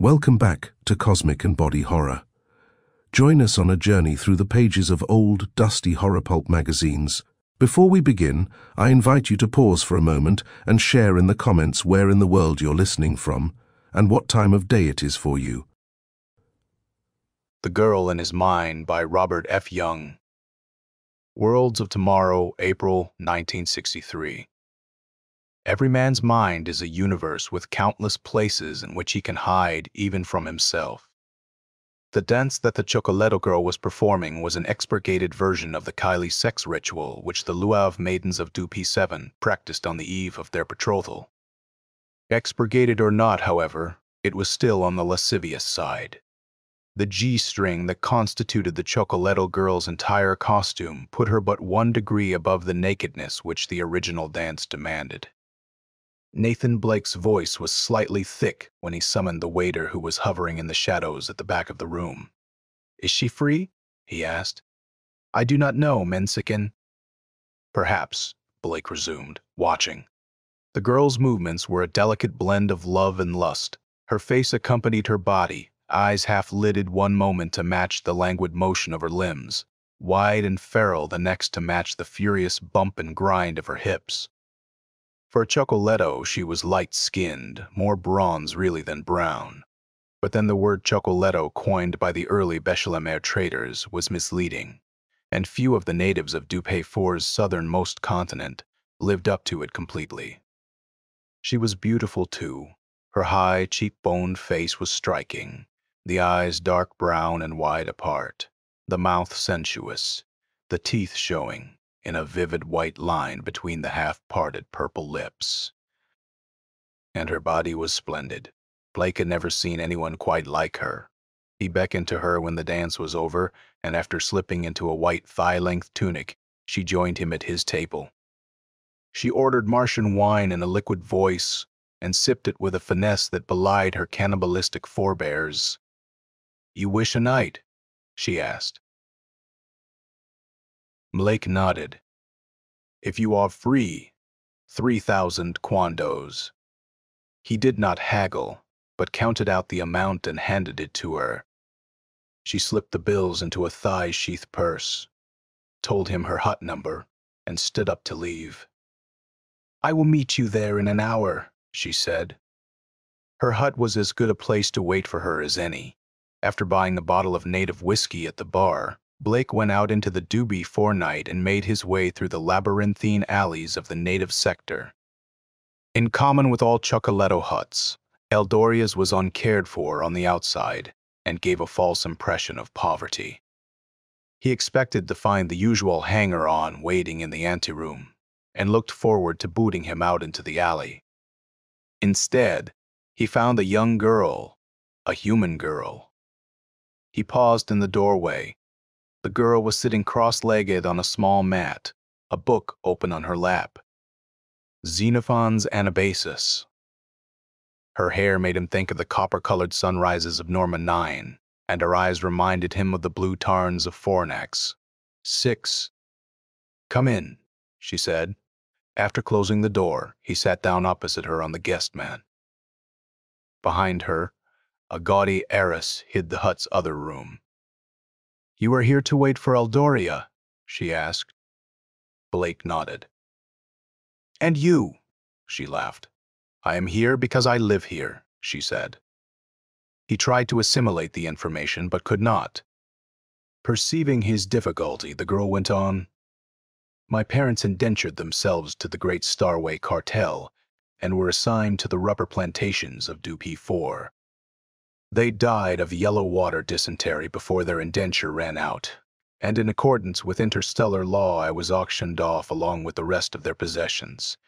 Welcome back to Cosmic and Body Horror. Join us on a journey through the pages of old, dusty horror pulp magazines. Before we begin, I invite you to pause for a moment and share in the comments where in the world you're listening from and what time of day it is for you. The Girl in His Mind by Robert F. Young. Worlds of Tomorrow, April 1963. Every man's mind is a universe with countless places in which he can hide even from himself. The dance that the Chocolatto Girl was performing was an expurgated version of the Kylie sex ritual which the Luave maidens of P7 practiced on the eve of their betrothal. Expurgated or not, however, it was still on the lascivious side. The G-string that constituted the Chocolatto Girl's entire costume put her but 1 degree above the nakedness which the original dance demanded. Nathan Blake's voice was slightly thick when he summoned the waiter who was hovering in the shadows at the back of the room. "Is she free?" he asked. "I do not know, Mensikin." "Perhaps," Blake resumed, watching. The girl's movements were a delicate blend of love and lust. Her face accompanied her body, eyes half-lidded one moment to match the languid motion of her limbs, wide and feral the next to match the furious bump and grind of her hips. For a Chocolatto, she was light-skinned, more bronze really than brown. But then the word Chocolatto, coined by the early Bechelemere traders, was misleading, and few of the natives of P4's southernmost continent lived up to it completely. She was beautiful, too. Her high, cheek-boned face was striking, the eyes dark brown and wide apart, the mouth sensuous, the teeth showing in a vivid white line between the half-parted purple lips. And her body was splendid. Blake had never seen anyone quite like her. He beckoned to her when the dance was over, and after slipping into a white thigh-length tunic, she joined him at his table. She ordered Martian wine in a liquid voice and sipped it with a finesse that belied her cannibalistic forebears. "You wish a night?" she asked. Blake nodded. "If you are free, 3,000 kwandos." He did not haggle, but counted out the amount and handed it to her. She slipped the bills into a thigh-sheath purse, told him her hut number, and stood up to leave. "I will meet you there in an hour," she said. Her hut was as good a place to wait for her as any. After buying the bottle of native whiskey at the bar, Blake went out into the Doobie forenight and made his way through the labyrinthine alleys of the native sector. In common with all Chocolatto huts, Eldoria's was uncared for on the outside and gave a false impression of poverty. He expected to find the usual hanger-on waiting in the anteroom and looked forward to booting him out into the alley. Instead, he found a young girl, a human girl. He paused in the doorway. The girl was sitting cross-legged on a small mat, a book open on her lap. Xenophon's Anabasis. Her hair made him think of the copper-colored sunrises of Norma 9, and her eyes reminded him of the blue tarns of Fornax. 6. "Come in," she said. After closing the door, he sat down opposite her on the guest mat. Behind her, a gaudy arras hid the hut's other room. "You are here to wait for Eldoria?" she asked. Blake nodded. "And you?" she laughed. "I am here because I live here," she said. He tried to assimilate the information, but could not. Perceiving his difficulty, the girl went on, "My parents indentured themselves to the Great Starway Cartel and were assigned to the rubber plantations of P4. They died of yellow water dysentery before their indenture ran out, and in accordance with interstellar law I was auctioned off along with the rest of their possessions.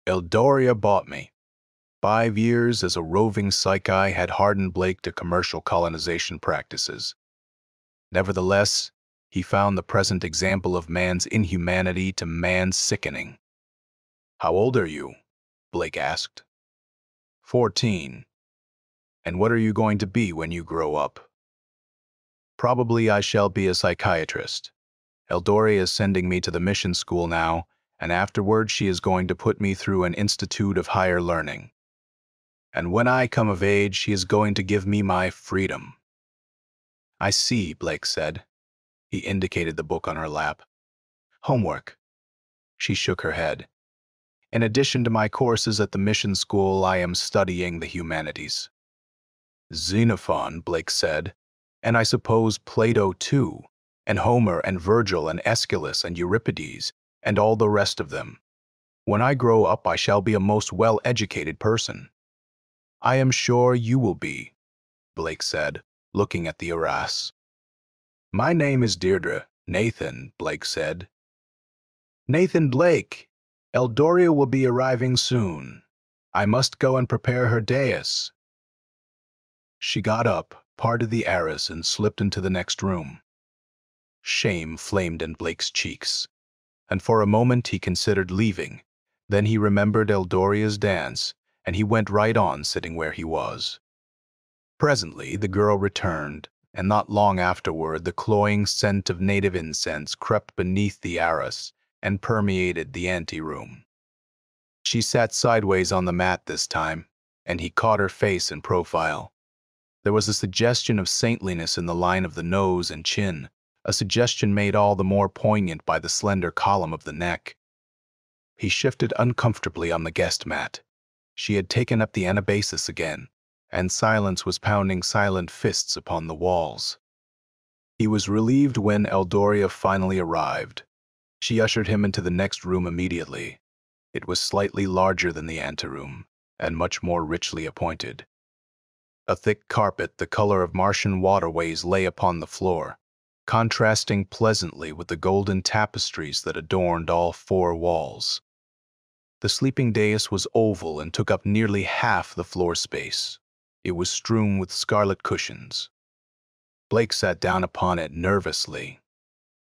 Eldoria bought me. 5 years as a roving psycheye had hardened Blake to commercial colonization practices. Nevertheless, he found the present example of man's inhumanity to man's sickening. "How old are you?" Blake asked. 14. "And what are you going to be when you grow up?" "Probably I shall be a psychiatrist. Eldoria is sending me to the mission school now, and afterward she is going to put me through an institute of higher learning." And when I come of age, she is going to give me my freedom." "I see," Blake said. He indicated the book on her lap. "Homework." She shook her head. "In addition to my courses at the mission school, I am studying the humanities." "Xenophon," Blake said. "And I suppose Plato too, and Homer and Virgil and Aeschylus and Euripides, and all the rest of them. When I grow up, I shall be a most well-educated person." "I am sure you will be," Blake said, looking at the arras. "My name is Deirdre. Nathan," Blake said. "Nathan Blake. Eldoria will be arriving soon. I must go and prepare her dais." She got up, parted the arras, and slipped into the next room. Shame flamed in Blake's cheeks, and for a moment he considered leaving. Then he remembered Eldoria's dance, and he went right on sitting where he was. Presently the girl returned, and not long afterward the cloying scent of native incense crept beneath the arras and permeated the anteroom. She sat sideways on the mat this time, and he caught her face in profile. There was a suggestion of saintliness in the line of the nose and chin, a suggestion made all the more poignant by the slender column of the neck. He shifted uncomfortably on the guest mat. She had taken up the Anabasis again, and silence was pounding silent fists upon the walls. He was relieved when Eldoria finally arrived. She ushered him into the next room immediately. It was slightly larger than the anteroom, and much more richly appointed. A thick carpet the color of Martian waterways lay upon the floor, contrasting pleasantly with the golden tapestries that adorned all four walls. The sleeping dais was oval and took up nearly half the floor space. It was strewn with scarlet cushions. Blake sat down upon it nervously.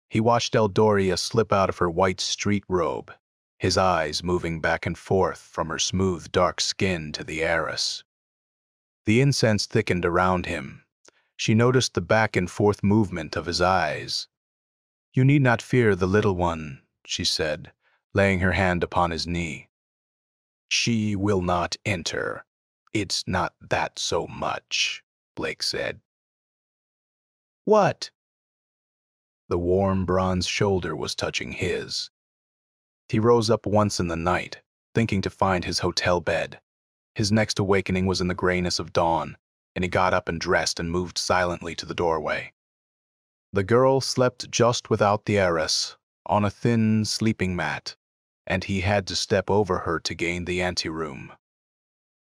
He watched Eldoria slip out of her white street robe, his eyes moving back and forth from her smooth dark skin to the arras. The incense thickened around him. She noticed the back and forth movement of his eyes. "You need not fear the little one," she said, laying her hand upon his knee. "She will not enter. It's not that so much," Blake said. "What?" The warm bronze shoulder was touching his. He rose up once in the night, thinking to find his hotel bed. His next awakening was in the grayness of dawn, and he got up and dressed and moved silently to the doorway. The girl slept just without the arras, on a thin sleeping mat, and he had to step over her to gain the anteroom.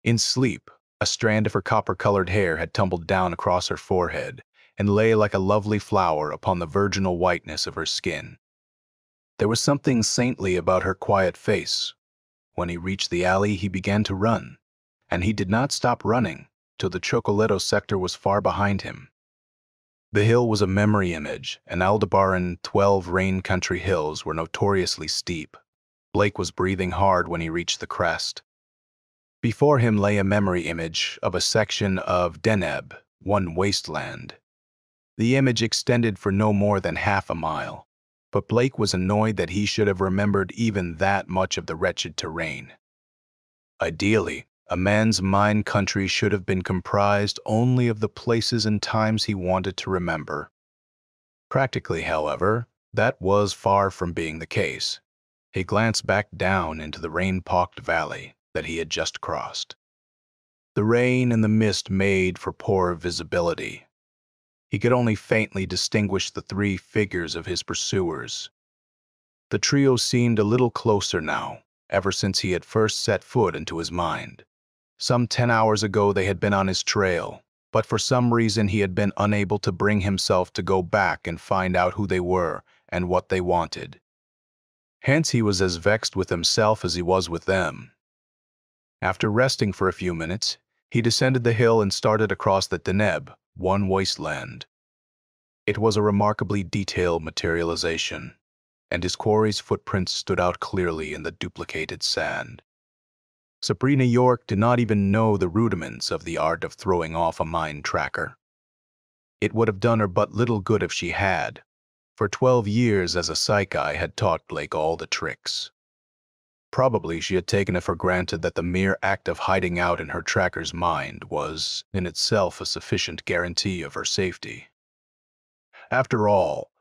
In sleep, a strand of her copper-colored hair had tumbled down across her forehead and lay like a lovely flower upon the virginal whiteness of her skin. There was something saintly about her quiet face. When he reached the alley, he began to run, and he did not stop running till the Chocolatto sector was far behind him. The hill was a memory image, and Aldebaran 12 rain country hills were notoriously steep. Blake was breathing hard when he reached the crest. Before him lay a memory image of a section of Deneb, one wasteland. The image extended for no more than half a mile, but Blake was annoyed that he should have remembered even that much of the wretched terrain. Ideally, a man's mind country should have been comprised only of the places and times he wanted to remember. Practically, however, that was far from being the case. He glanced back down into the rain-pocked valley that he had just crossed. The rain and the mist made for poor visibility. He could only faintly distinguish the three figures of his pursuers. The trio seemed a little closer now, ever since he had first set foot into his mind. Some 10 hours ago they had been on his trail, but for some reason he had been unable to bring himself to go back and find out who they were and what they wanted. Hence he was as vexed with himself as he was with them. After resting for a few minutes, he descended the hill and started across the Deneb, one wasteland. It was a remarkably detailed materialization, and his quarry's footprints stood out clearly in the duplicated sand. Sabrina York did not even know the rudiments of the art of throwing off a mind tracker. It would have done her but little good if she had, for 12 years as a psycheye had taught Blake all the tricks. Probably she had taken it for granted that the mere act of hiding out in her tracker's mind was, in itself, a sufficient guarantee of her safety. After all,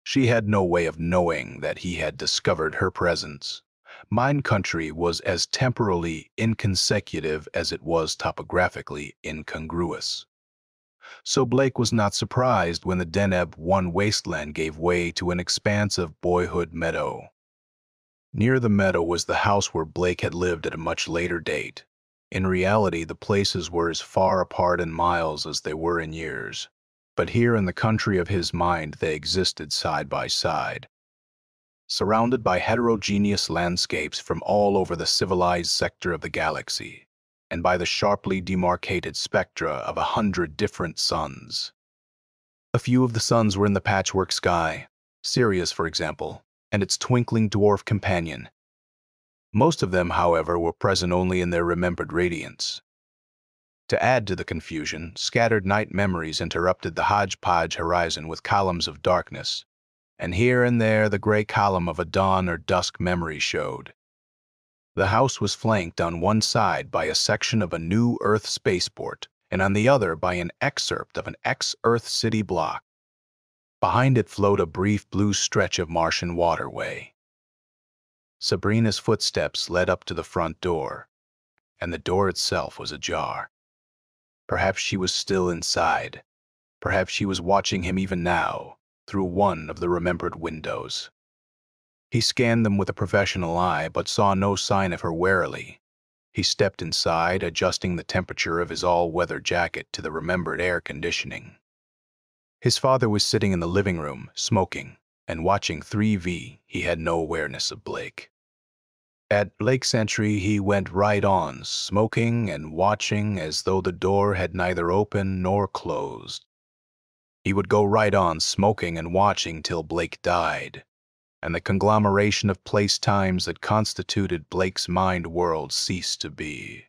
she had no way of knowing that he had discovered her presence. Mind Country was as temporally inconsecutive as it was topographically incongruous. So Blake was not surprised when the Deneb One wasteland gave way to an expanse of boyhood meadow. Near the meadow was the house where Blake had lived at a much later date. In reality, the places were as far apart in miles as they were in years. But here in the country of his mind they existed side by side, surrounded by heterogeneous landscapes from all over the civilized sector of the galaxy, and by the sharply demarcated spectra of 100 different suns. A few of the suns were in the patchwork sky, Sirius, for example, and its twinkling dwarf companion. Most of them, however, were present only in their remembered radiance. To add to the confusion, scattered night memories interrupted the hodgepodge horizon with columns of darkness, and here and there the gray column of a dawn or dusk memory showed. The house was flanked on one side by a section of a new Earth spaceport, and on the other by an excerpt of an ex-Earth city block. Behind it flowed a brief blue stretch of Martian waterway. Sabrina's footsteps led up to the front door, and the door itself was ajar. Perhaps she was still inside. Perhaps she was watching him even now, through one of the remembered windows. He scanned them with a professional eye, but saw no sign of her warily. He stepped inside, adjusting the temperature of his all-weather jacket to the remembered air conditioning. His father was sitting in the living room, smoking, and watching 3V. He had no awareness of Blake. At Blake's entry, he went right on, smoking and watching as though the door had neither opened nor closed. He would go right on, smoking and watching till Blake died, and the conglomeration of place-times that constituted Blake's mind world ceased to be.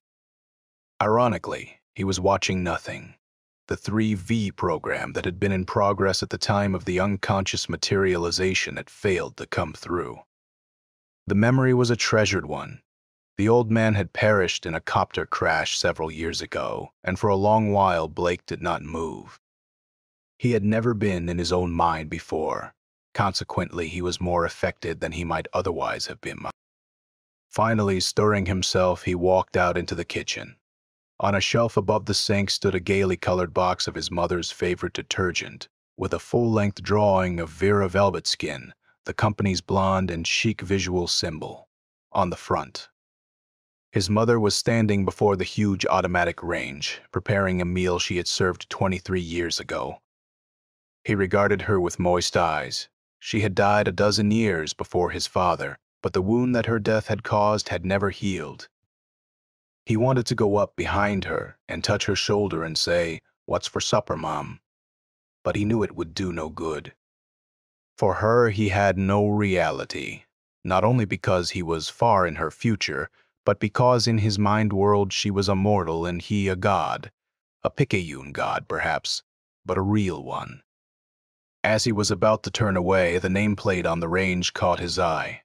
Ironically, he was watching nothing. The 3V program that had been in progress at the time of the unconscious materialization had failed to come through. The memory was a treasured one. The old man had perished in a copter crash several years ago, and for a long while Blake did not move. He had never been in his own mind before. Consequently, he was more affected than he might otherwise have been. Finally, stirring himself, he walked out into the kitchen. On a shelf above the sink stood a gaily colored box of his mother's favorite detergent, with a full-length drawing of Vera Velvetskin, the company's blonde and chic visual symbol, on the front. His mother was standing before the huge automatic range, preparing a meal she had served 23 years ago. He regarded her with moist eyes. She had died a dozen years before his father, but the wound that her death had caused had never healed. He wanted to go up behind her and touch her shoulder and say, "What's for supper, Mom?" But he knew it would do no good. For her, he had no reality, not only because he was far in her future, but because in his mind world she was a mortal and he a god. A Picayune god, perhaps, but a real one. As he was about to turn away, the nameplate on the range caught his eye,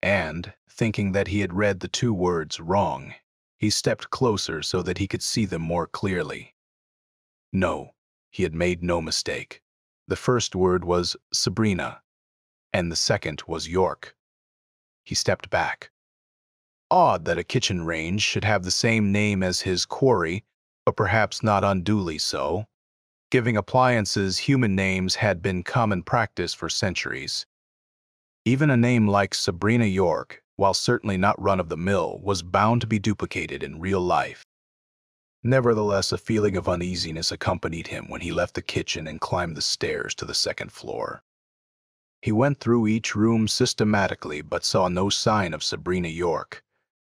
and, thinking that he had read the two words wrong, he stepped closer so that he could see them more clearly. No, he had made no mistake. The first word was Sabrina, and the second was York. He stepped back. Odd that a kitchen range should have the same name as his quarry, but perhaps not unduly so. Giving appliances human names had been common practice for centuries. Even a name like Sabrina York, while certainly not run-of-the-mill, was bound to be duplicated in real life. Nevertheless, a feeling of uneasiness accompanied him when he left the kitchen and climbed the stairs to the second floor. He went through each room systematically but saw no sign of Sabrina York.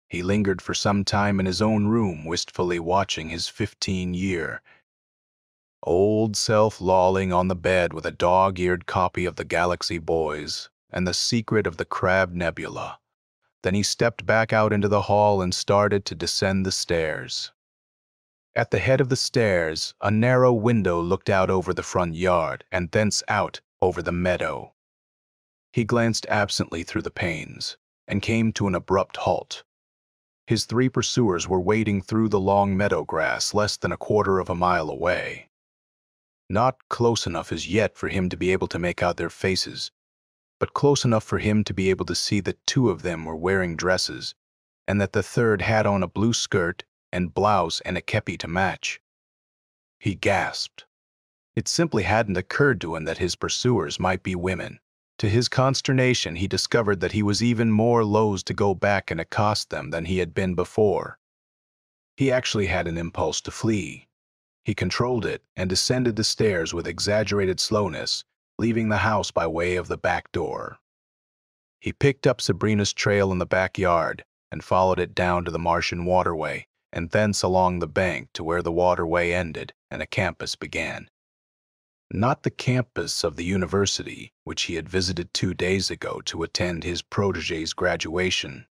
He lingered for some time in his own room, wistfully watching his 15-year old self lolling on the bed with a dog-eared copy of the Galaxy Boys and The Secret of the Crab Nebula. Then he stepped back out into the hall and started to descend the stairs. At the head of the stairs, a narrow window looked out over the front yard and thence out over the meadow. He glanced absently through the panes. and came to an abrupt halt. His three pursuers were wading through the long meadow grass less than a quarter of a mile away. Not close enough as yet for him to be able to make out their faces, but close enough for him to be able to see that two of them were wearing dresses, and that the third had on a blue skirt and blouse and a kepi to match. He gasped. It simply hadn't occurred to him that his pursuers might be women. To his consternation, he discovered that he was even more loath to go back and accost them than he had been before. He actually had an impulse to flee. He controlled it and descended the stairs with exaggerated slowness, leaving the house by way of the back door. He picked up Sabrina's trail in the backyard and followed it down to the Martian waterway, and thence along the bank to where the waterway ended and a campus began. Not the campus of the university, which he had visited 2 days ago to attend his protégé's graduation.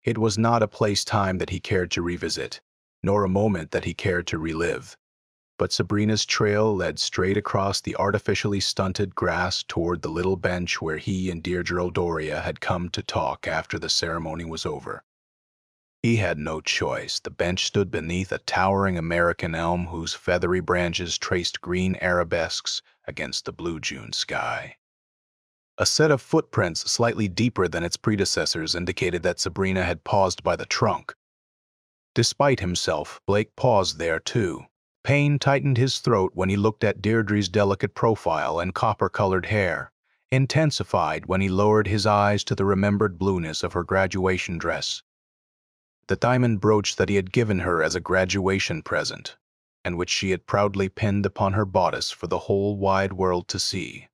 It was not a place-time that he cared to revisit, nor a moment that he cared to relive. But Sabrina's trail led straight across the artificially stunted grass toward the little bench where he and Deirdre O'Doria had come to talk after the ceremony was over. He had no choice. The bench stood beneath a towering American elm whose feathery branches traced green arabesques against the blue June sky. A set of footprints slightly deeper than its predecessors indicated that Sabrina had paused by the trunk. Despite himself, Blake paused there too. Pain tightened his throat when he looked at Deirdre's delicate profile and copper-colored hair, intensified when he lowered his eyes to the remembered blueness of her graduation dress. The diamond brooch that he had given her as a graduation present, and which she had proudly pinned upon her bodice for the whole wide world to see,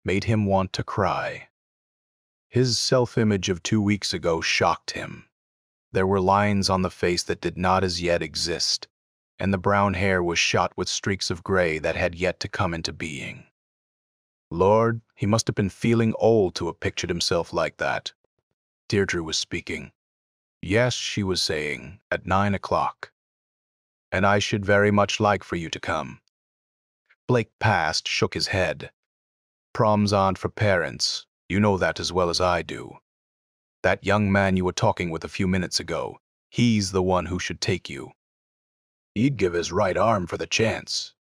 made him want to cry. His self-image of 2 weeks ago shocked him. There were lines on the face that did not as yet exist, and the brown hair was shot with streaks of gray that had yet to come into being. Lord, he must have been feeling old to have pictured himself like that. Deirdre was speaking. Yes, she was saying, at 9 o'clock. And I should very much like for you to come. Blake passed, shook his head. Proms aren't for parents. You know that as well as I do. That young man you were talking with a few minutes ago, he's the one who should take you. He'd give his right arm for the chance.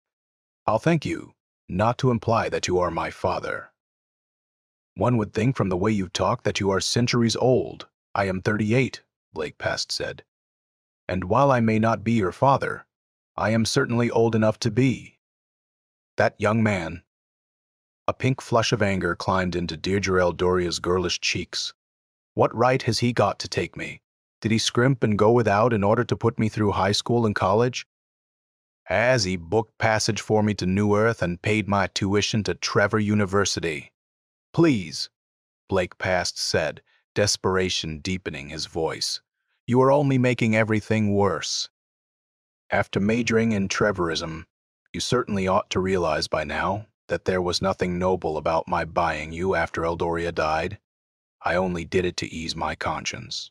I'll thank you, not to imply that you are my father. One would think from the way you talk that you are centuries old. I am 38, Blake Past said. And while I may not be your father, I am certainly old enough to be. That young man. A pink flush of anger climbed into Deirdre O'Doria's girlish cheeks. What right has he got to take me? Did he scrimp and go without in order to put me through high school and college? Has he booked passage for me to New Earth and paid my tuition to Trevor University? Please, Blake Past said, desperation deepening his voice. You are only making everything worse. After majoring in Trevorism, you certainly ought to realize by now that there was nothing noble about my buying you after Eldoria died. I only did it to ease my conscience.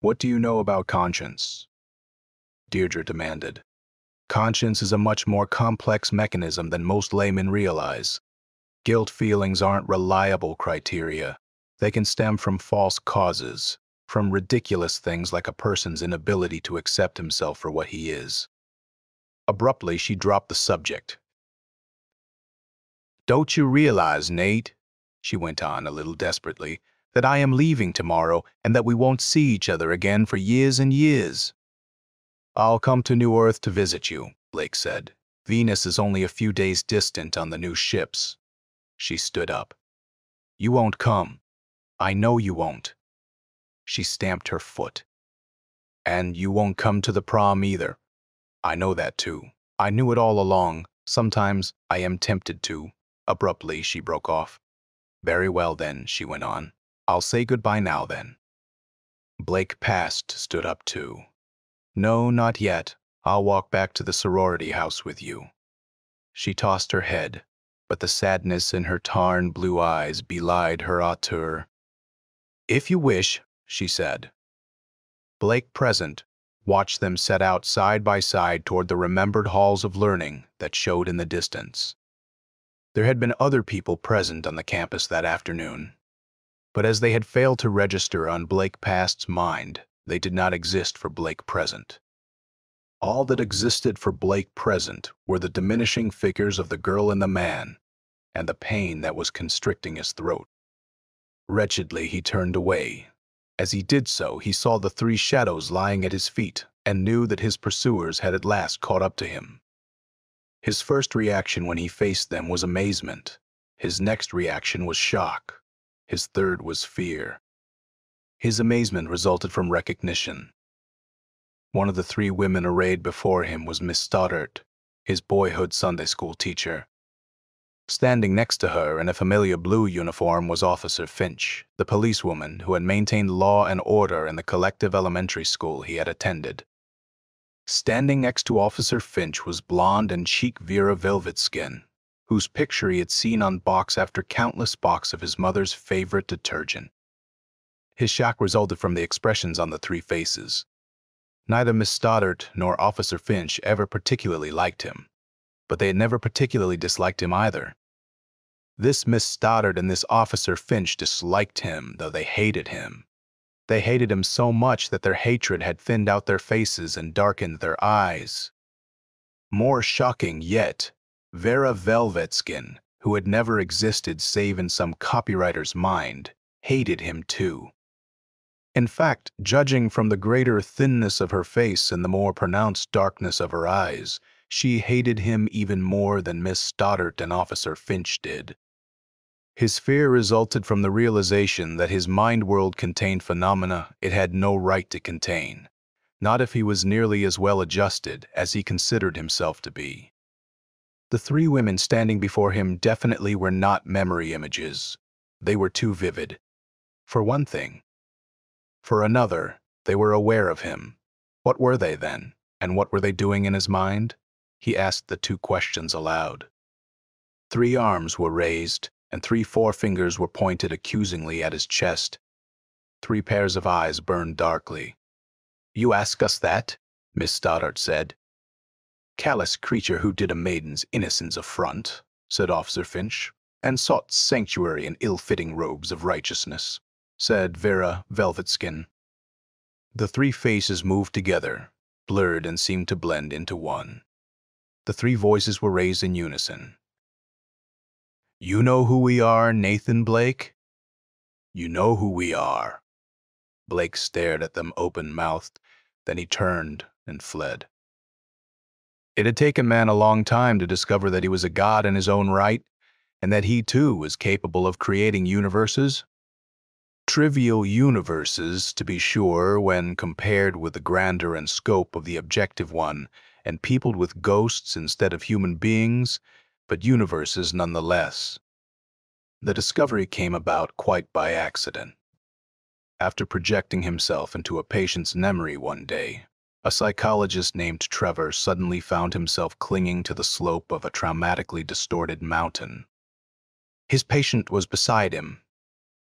What do you know about conscience? Deirdre demanded. Conscience is a much more complex mechanism than most laymen realize. Guilt feelings aren't reliable criteria. They can stem from false causes, from ridiculous things like a person's inability to accept himself for what he is. Abruptly, she dropped the subject. Don't you realize, Nate, she went on a little desperately, that I am leaving tomorrow and that we won't see each other again for years and years? I'll come to New Earth to visit you, Blake said. Venus is only a few days distant on the new ships. She stood up. You won't come. I know you won't. She stamped her foot. And you won't come to the prom either. I know that too. I knew it all along. Sometimes I am tempted to. Abruptly, she broke off. Very well then, she went on. I'll say goodbye now then. Blake Past stood up too. No, not yet. I'll walk back to the sorority house with you. She tossed her head, but the sadness in her tarn blue eyes belied her hauteur. If you wish, she said. Blake, present, watched them set out side by side toward the remembered halls of learning that showed in the distance. There had been other people present on the campus that afternoon. But as they had failed to register on Blake Past's mind, they did not exist for Blake Present. All that existed for Blake Present were the diminishing figures of the girl and the man, and the pain that was constricting his throat. Wretchedly, he turned away. As he did so, he saw the three shadows lying at his feet and knew that his pursuers had at last caught up to him. His first reaction when he faced them was amazement. His next reaction was shock. His third was fear. His amazement resulted from recognition. One of the three women arrayed before him was Miss Stoddard, his boyhood Sunday school teacher. Standing next to her in a familiar blue uniform was Officer Finch, the policewoman who had maintained law and order in the collective elementary school he had attended. Standing next to Officer Finch was blonde and chic Vera Velvetskin, whose picture he had seen on box after countless box of his mother's favorite detergent. His shock resulted from the expressions on the three faces. Neither Miss Stoddard nor Officer Finch ever particularly liked him, but they had never particularly disliked him either. This Miss Stoddard and this Officer Finch disliked him, though they hated him. They hated him so much that their hatred had thinned out their faces and darkened their eyes. More shocking yet, Vera Velvetskin, who had never existed save in some copywriter's mind, hated him too. In fact, judging from the greater thinness of her face and the more pronounced darkness of her eyes, she hated him even more than Miss Stoddard and Officer Finch did. His fear resulted from the realization that his mind world contained phenomena it had no right to contain, not if he was nearly as well adjusted as he considered himself to be. The three women standing before him definitely were not memory images. They were too vivid. For one thing. For another, they were aware of him. What were they then, and what were they doing in his mind? He asked the two questions aloud. 3 arms were raised, and 3 forefingers were pointed accusingly at his chest. 3 pairs of eyes burned darkly. "You ask us that?" Miss Stoddard said. "Callous creature who did a maiden's innocence affront," said Officer Finch, "and sought sanctuary in ill-fitting robes of righteousness," said Vera Velvetskin. The 3 faces moved together, blurred and seemed to blend into one. The 3 voices were raised in unison. "You know who we are, Nathan Blake?" "You know who we are." Blake stared at them open-mouthed, then he turned and fled. It had taken man a long time to discover that he was a god in his own right, and that he too was capable of creating universes. Trivial universes, to be sure, when compared with the grandeur and scope of the objective one, and peopled with ghosts instead of human beings, but universes nonetheless. The discovery came about quite by accident. After projecting himself into a patient's memory one day, a psychologist named Trevor suddenly found himself clinging to the slope of a traumatically distorted mountain. His patient was beside him.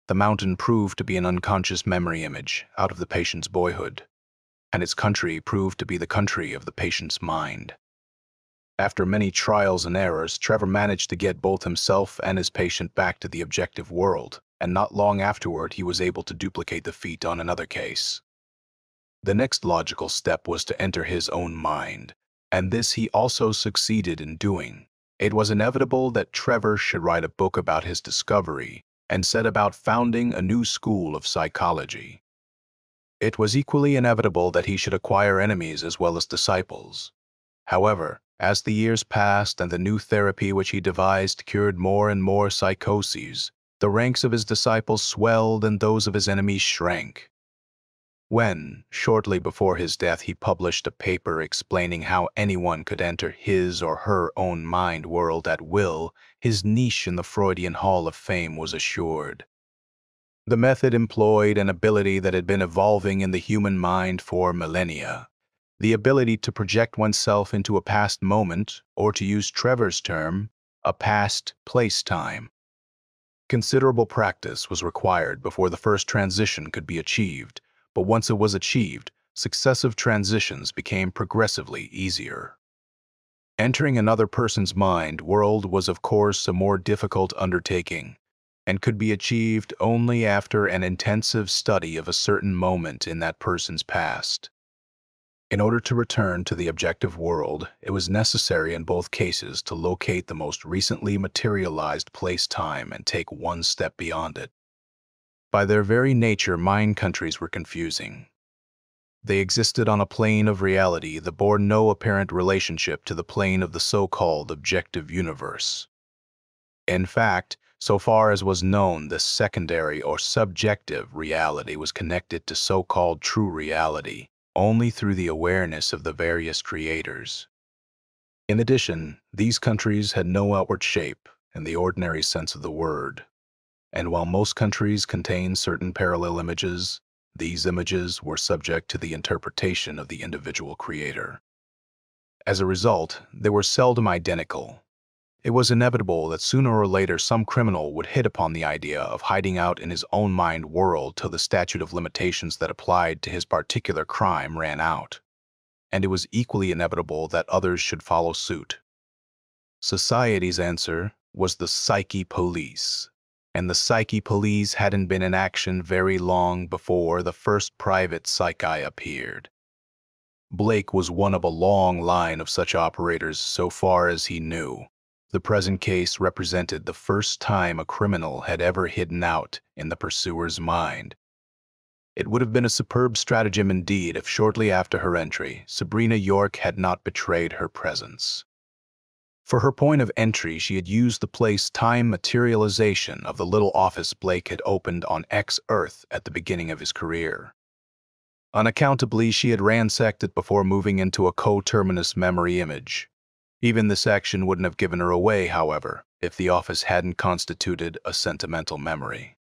The mountain proved to be an unconscious memory image out of the patient's boyhood, and its country proved to be the country of the patient's mind. After many trials and errors, Trevor managed to get both himself and his patient back to the objective world, and not long afterward he was able to duplicate the feat on another case. The next logical step was to enter his own mind, and this he also succeeded in doing. It was inevitable that Trevor should write a book about his discovery and set about founding a new school of psychology. It was equally inevitable that he should acquire enemies as well as disciples. However, as the years passed and the new therapy which he devised cured more and more psychoses, the ranks of his disciples swelled and those of his enemies shrank. When, shortly before his death, he published a paper explaining how anyone could enter his or her own mind world at will, his niche in the Freudian Hall of Fame was assured. The method employed an ability that had been evolving in the human mind for millennia. The ability to project oneself into a past moment, or to use Trevor's term, a past place-time. Considerable practice was required before the first transition could be achieved, but once it was achieved, successive transitions became progressively easier. Entering another person's mind world was of course a more difficult undertaking, and could be achieved only after an intensive study of a certain moment in that person's past. In order to return to the objective world, it was necessary in both cases to locate the most recently materialized place-time and take one step beyond it. By their very nature, mind countries were confusing. They existed on a plane of reality that bore no apparent relationship to the plane of the so-called objective universe. In fact, so far as was known, the secondary or subjective reality was connected to so-called true reality only through the awareness of the various creators. In addition, these countries had no outward shape in the ordinary sense of the word, and while most countries contain certain parallel images, these images were subject to the interpretation of the individual creator. As a result, they were seldom identical. It was inevitable that sooner or later some criminal would hit upon the idea of hiding out in his own mind world till the statute of limitations that applied to his particular crime ran out. And it was equally inevitable that others should follow suit. Society's answer was the psyche police. And the psyche police hadn't been in action very long before the first private psycheye appeared. Blake was one of a long line of such operators so far as he knew. The present case represented the first time a criminal had ever hidden out in the pursuer's mind. It would have been a superb stratagem indeed if shortly after her entry, Sabrina York had not betrayed her presence. For her point of entry, she had used the place-time materialization of the little office Blake had opened on X-Earth at the beginning of his career. Unaccountably, she had ransacked it before moving into a coterminous memory image. Even this action wouldn't have given her away, however, if the office hadn't constituted a sentimental memory.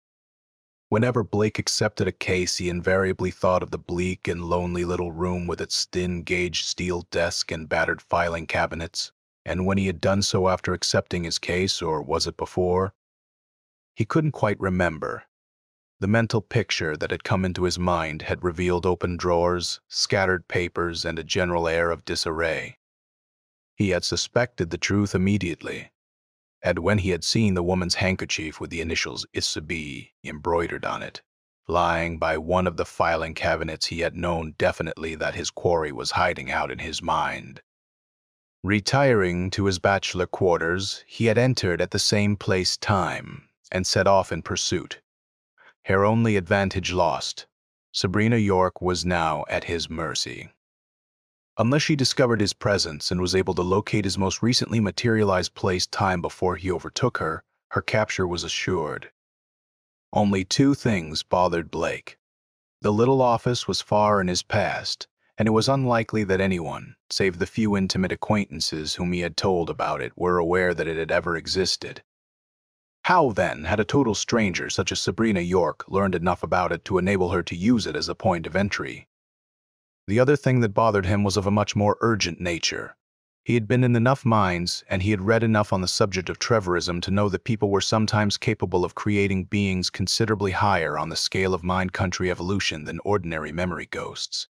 Whenever Blake accepted a case, he invariably thought of the bleak and lonely little room with its thin-gauge steel desk and battered filing cabinets, and when he had done so after accepting his case, or was it before? He couldn't quite remember. The mental picture that had come into his mind had revealed open drawers, scattered papers, and a general air of disarray. He had suspected the truth immediately, and when he had seen the woman's handkerchief with the initials ISB embroidered on it, lying by one of the filing cabinets, he had known definitely that his quarry was hiding out in his mind. Retiring to his bachelor quarters, he had entered at the same place-time and set off in pursuit. Her only advantage lost, Sabrina York was now at his mercy. Unless she discovered his presence and was able to locate his most recently materialized place-time before he overtook her, her capture was assured. Only two things bothered Blake. The little office was far in his past, and it was unlikely that anyone, save the few intimate acquaintances whom he had told about it, were aware that it had ever existed. How, then, had a total stranger such as Sabrina York learned enough about it to enable her to use it as a point of entry? The other thing that bothered him was of a much more urgent nature. He had been in enough minds, and he had read enough on the subject of Trevorism to know that people were sometimes capable of creating beings considerably higher on the scale of mind-country evolution than ordinary memory ghosts.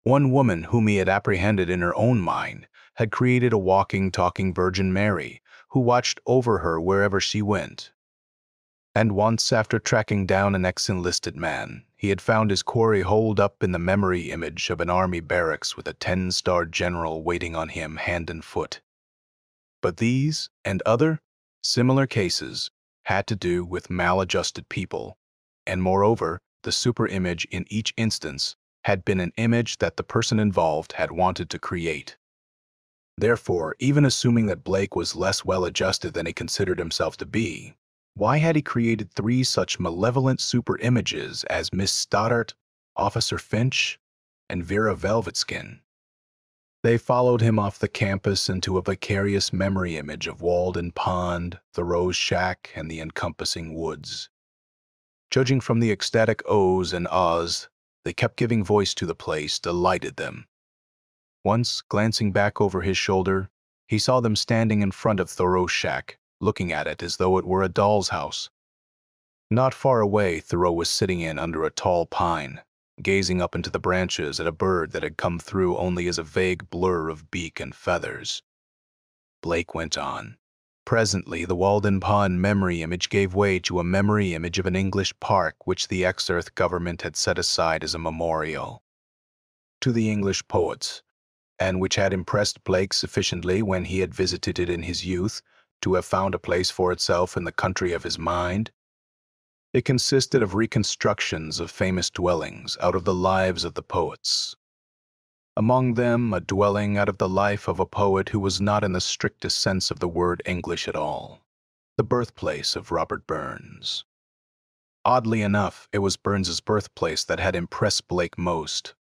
One woman whom he had apprehended in her own mind had created a walking, talking Virgin Mary, who watched over her wherever she went. And once, after tracking down an ex-enlisted man, he had found his quarry holed up in the memory image of an army barracks with a 10-star general waiting on him hand and foot. But these, and other, similar cases, had to do with maladjusted people, and moreover, the super-image in each instance had been an image that the person involved had wanted to create. Therefore, even assuming that Blake was less well-adjusted than he considered himself to be, why had he created three such malevolent super-images as Miss Stoddart, Officer Finch, and Vera Velvetskin? They followed him off the campus into a vicarious memory image of Walden Pond, the Rose Shack, and the encompassing woods. Judging from the ecstatic ohs and ahs they kept giving voice to, the place delighted them. Once, glancing back over his shoulder, he saw them standing in front of Thoreau's shack, looking at it as though it were a doll's house. Not far away, Thoreau was sitting in under a tall pine, gazing up into the branches at a bird that had come through only as a vague blur of beak and feathers. Blake went on. Presently, the Walden Pond memory image gave way to a memory image of an English park which the ex-Earth government had set aside as a memorial to the English poets, and which had impressed Blake sufficiently when he had visited it in his youth to have found a place for itself in the country of his mind. It consisted of reconstructions of famous dwellings out of the lives of the poets. Among them, a dwelling out of the life of a poet who was not in the strictest sense of the word English at all, the birthplace of Robert Burns. Oddly enough, it was Burns's birthplace that had impressed Blake most.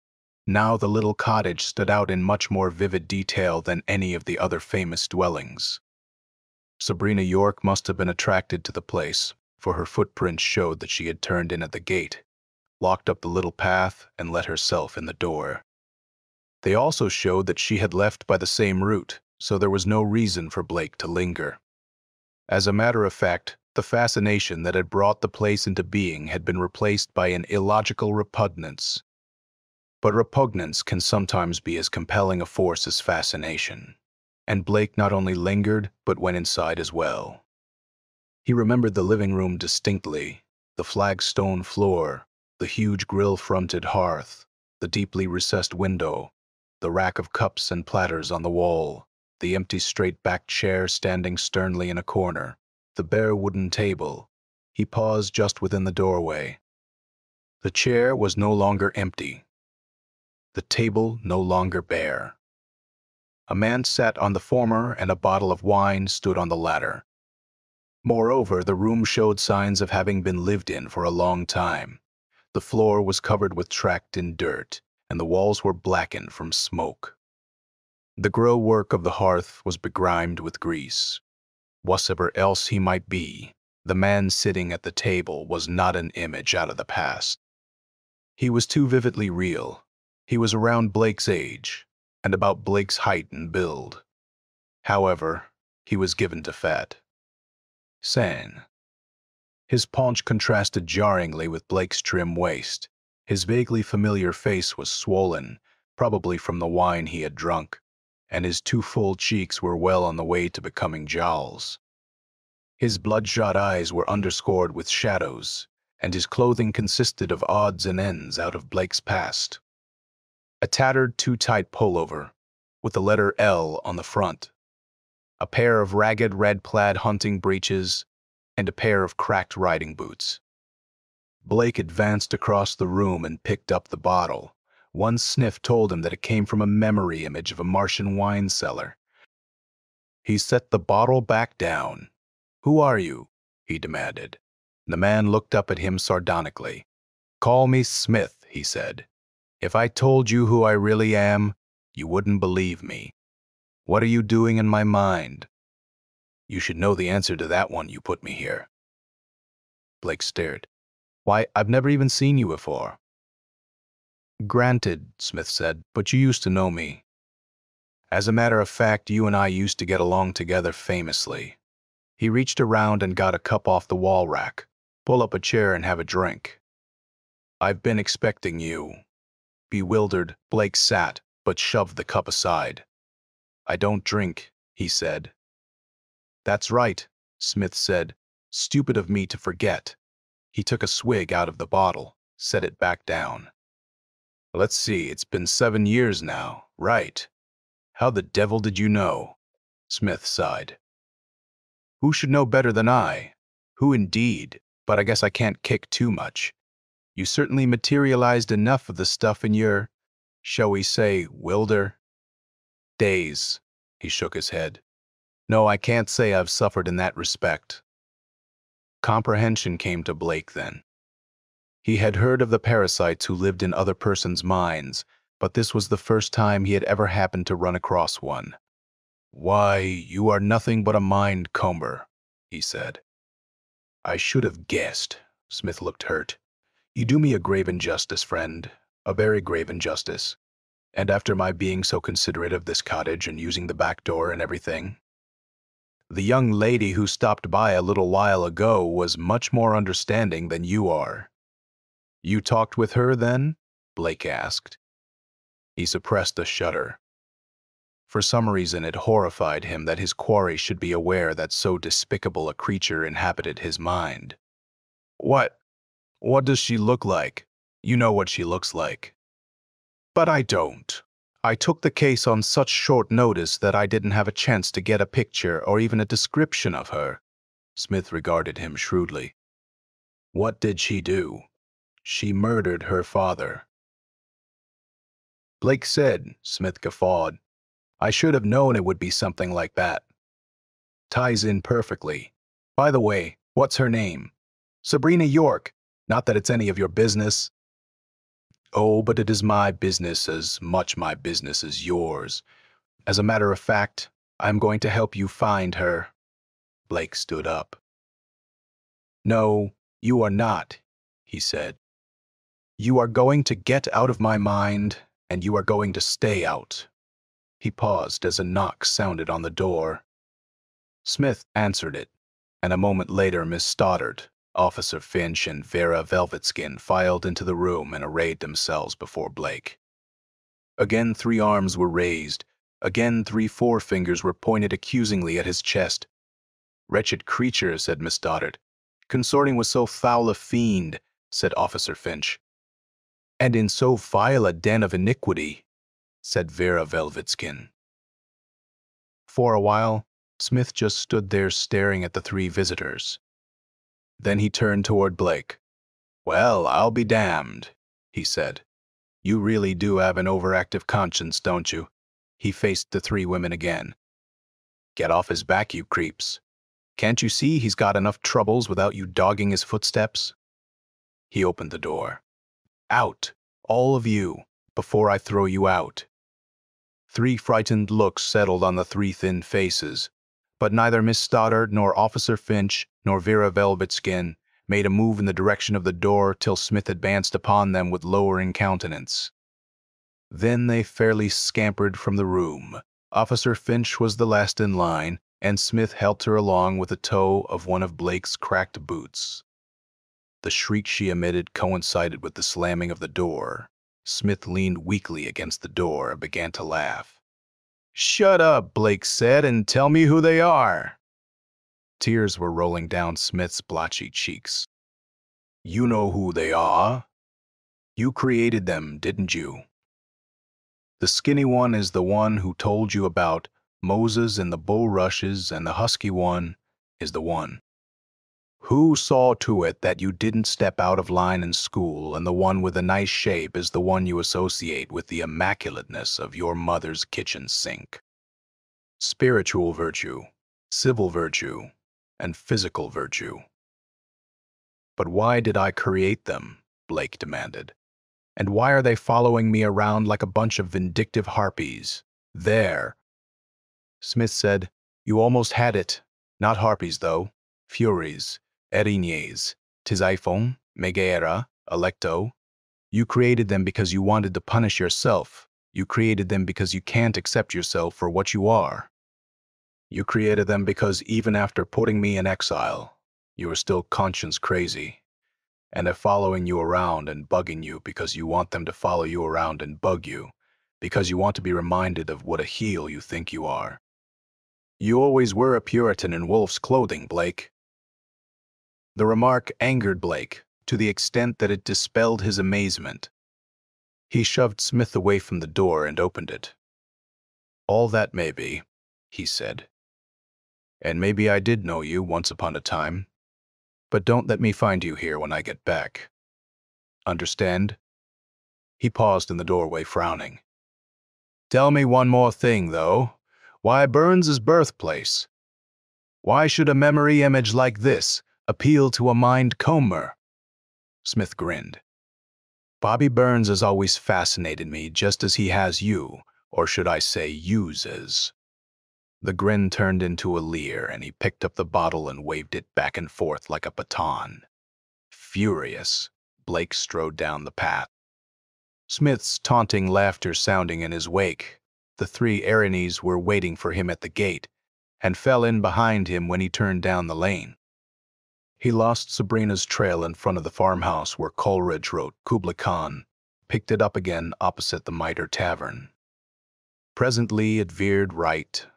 Now the little cottage stood out in much more vivid detail than any of the other famous dwellings. Sabrina York must have been attracted to the place, for her footprints showed that she had turned in at the gate, locked up the little path, and let herself in the door. They also showed that she had left by the same route, so there was no reason for Blake to linger. As a matter of fact, the fascination that had brought the place into being had been replaced by an illogical repugnance. But repugnance can sometimes be as compelling a force as fascination, and Blake not only lingered, but went inside as well. He remembered the living room distinctly, the flagstone floor, the huge grill-fronted hearth, the deeply recessed window, the rack of cups and platters on the wall, the empty straight-backed chair standing sternly in a corner, the bare wooden table. He paused just within the doorway. The chair was no longer empty. The table no longer bare. A man sat on the former, and a bottle of wine stood on the latter. Moreover, the room showed signs of having been lived in for a long time. The floor was covered with tracked-in dirt, and the walls were blackened from smoke. The grill work of the hearth was begrimed with grease. Whatever else he might be, the man sitting at the table was not an image out of the past. He was too vividly real. He was around Blake's age, and about Blake's height and build. However, he was given to fat. Sane. His paunch contrasted jarringly with Blake's trim waist. His vaguely familiar face was swollen, probably from the wine he had drunk, and his two full cheeks were well on the way to becoming jowls. His bloodshot eyes were underscored with shadows, and his clothing consisted of odds and ends out of Blake's past. A tattered too-tight pullover, with the letter L on the front, a pair of ragged red-plaid hunting breeches, and a pair of cracked riding boots. Blake advanced across the room and picked up the bottle. One sniff told him that it came from a memory image of a Martian wine cellar. He set the bottle back down. "Who are you?" he demanded. The man looked up at him sardonically. "Call me Smith," he said. "If I told you who I really am, you wouldn't believe me. What are you doing in my mind?" "You should know the answer to that one, you put me here." Blake stared. "Why, I've never even seen you before." "Granted," Smith said, "but you used to know me. As a matter of fact, you and I used to get along together famously." He reached around and got a cup off the wall rack. "Pull up a chair and have a drink." "I've been expecting you." Bewildered, Blake sat, but shoved the cup aside. "I don't drink," he said. "That's right," Smith said. "Stupid of me to forget." He took a swig out of the bottle, set it back down. "Let's see, it's been 7 years now, right? How the devil did you know?" Smith sighed. "Who should know better than I? Who indeed? But I guess I can't kick too much. You certainly materialized enough of the stuff in your, shall we say, wilder days." He shook his head. "No, I can't say I've suffered in that respect." Comprehension came to Blake then. He had heard of the parasites who lived in other persons' minds, but this was the first time he had ever happened to run across one. "Why, you are nothing but a mind-comber," he said. "I should have guessed." Smith looked hurt. "You do me a grave injustice, friend, a very grave injustice. And after my being so considerate of this cottage and using the back door and everything. The young lady who stopped by a little while ago was much more understanding than you are." "You talked with her, then?" Blake asked. He suppressed a shudder. For some reason, it horrified him that his quarry should be aware that so despicable a creature inhabited his mind. What does she look like? You know what she looks like. But I don't. I took the case on such short notice that I didn't have a chance to get a picture or even a description of her. Smith regarded him shrewdly. What did she do? She murdered her father. Blake said, Smith guffawed. I should have known it would be something like that. Ties in perfectly. By the way, what's her name? Sabrina York. Not that it's any of your business. Oh, but it is my business, as much my business as yours. As a matter of fact, I'm going to help you find her. Blake stood up. No, you are not, he said. You are going to get out of my mind, and you are going to stay out. He paused as a knock sounded on the door. Smith answered it, and a moment later Miss Stoddard, Officer Finch, and Vera Velvetskin filed into the room and arrayed themselves before Blake. Again 3 arms were raised. Again 3 forefingers were pointed accusingly at his chest. Wretched creature, said Miss Stoddard. Consorting with so foul a fiend, said Officer Finch. And in so vile a den of iniquity, said Vera Velvetskin. For a while, Smith just stood there staring at the 3 visitors. Then he turned toward Blake. Well, I'll be damned, he said. You really do have an overactive conscience, don't you? He faced the 3 women again. Get off his back, you creeps. Can't you see he's got enough troubles without you dogging his footsteps? He opened the door. Out, all of you, before I throw you out. 3 frightened looks settled on the 3 thin faces, but neither Miss Stoddard nor Officer Finch nor Vera Velvetskin made a move in the direction of the door till Smith advanced upon them with lowering countenance. Then they fairly scampered from the room. Officer Finch was the last in line, and Smith helped her along with the toe of one of Blake's cracked boots. The shriek she emitted coincided with the slamming of the door. Smith leaned weakly against the door and began to laugh. Shut up, Blake said, and tell me who they are. Tears were rolling down Smith's blotchy cheeks. You know who they are. You created them, didn't you? The skinny one is the one who told you about Moses and the bulrushes, and the husky one is the one who saw to it that you didn't step out of line in school, and the one with the nice shape is the one you associate with the immaculateness of your mother's kitchen sink. Spiritual virtue, civil virtue, and physical virtue. But why did I create them? Blake demanded. And why are they following me around like a bunch of vindictive harpies? There. Smith said, You almost had it. Not harpies, though. Furies, Erinyes, Tisiphon, Megaera, Alecto. You created them because you wanted to punish yourself. You created them because you can't accept yourself for what you are. You created them because even after putting me in exile, you are still conscience crazy, and are following you around and bugging you because you want them to follow you around and bug you, because you want to be reminded of what a heel you think you are. You always were a Puritan in wolf's clothing, Blake. The remark angered Blake to the extent that it dispelled his amazement. He shoved Smith away from the door and opened it. All that may be, he said. And maybe I did know you once upon a time. But don't let me find you here when I get back. Understand? He paused in the doorway, frowning. Tell me one more thing, though. Why Burns's birthplace? Why should a memory image like this appeal to a mind comber? Smith grinned. Bobby Burns has always fascinated me just as he has you, or should I say uses. The grin turned into a leer, and he picked up the bottle and waved it back and forth like a baton. Furious, Blake strode down the path. Smith's taunting laughter sounding in his wake, the 3 Erinyes were waiting for him at the gate, and fell in behind him when he turned down the lane. He lost Sabrina's trail in front of the farmhouse where Coleridge wrote Kubla Khan, picked it up again opposite the Mitre Tavern. Presently it veered right,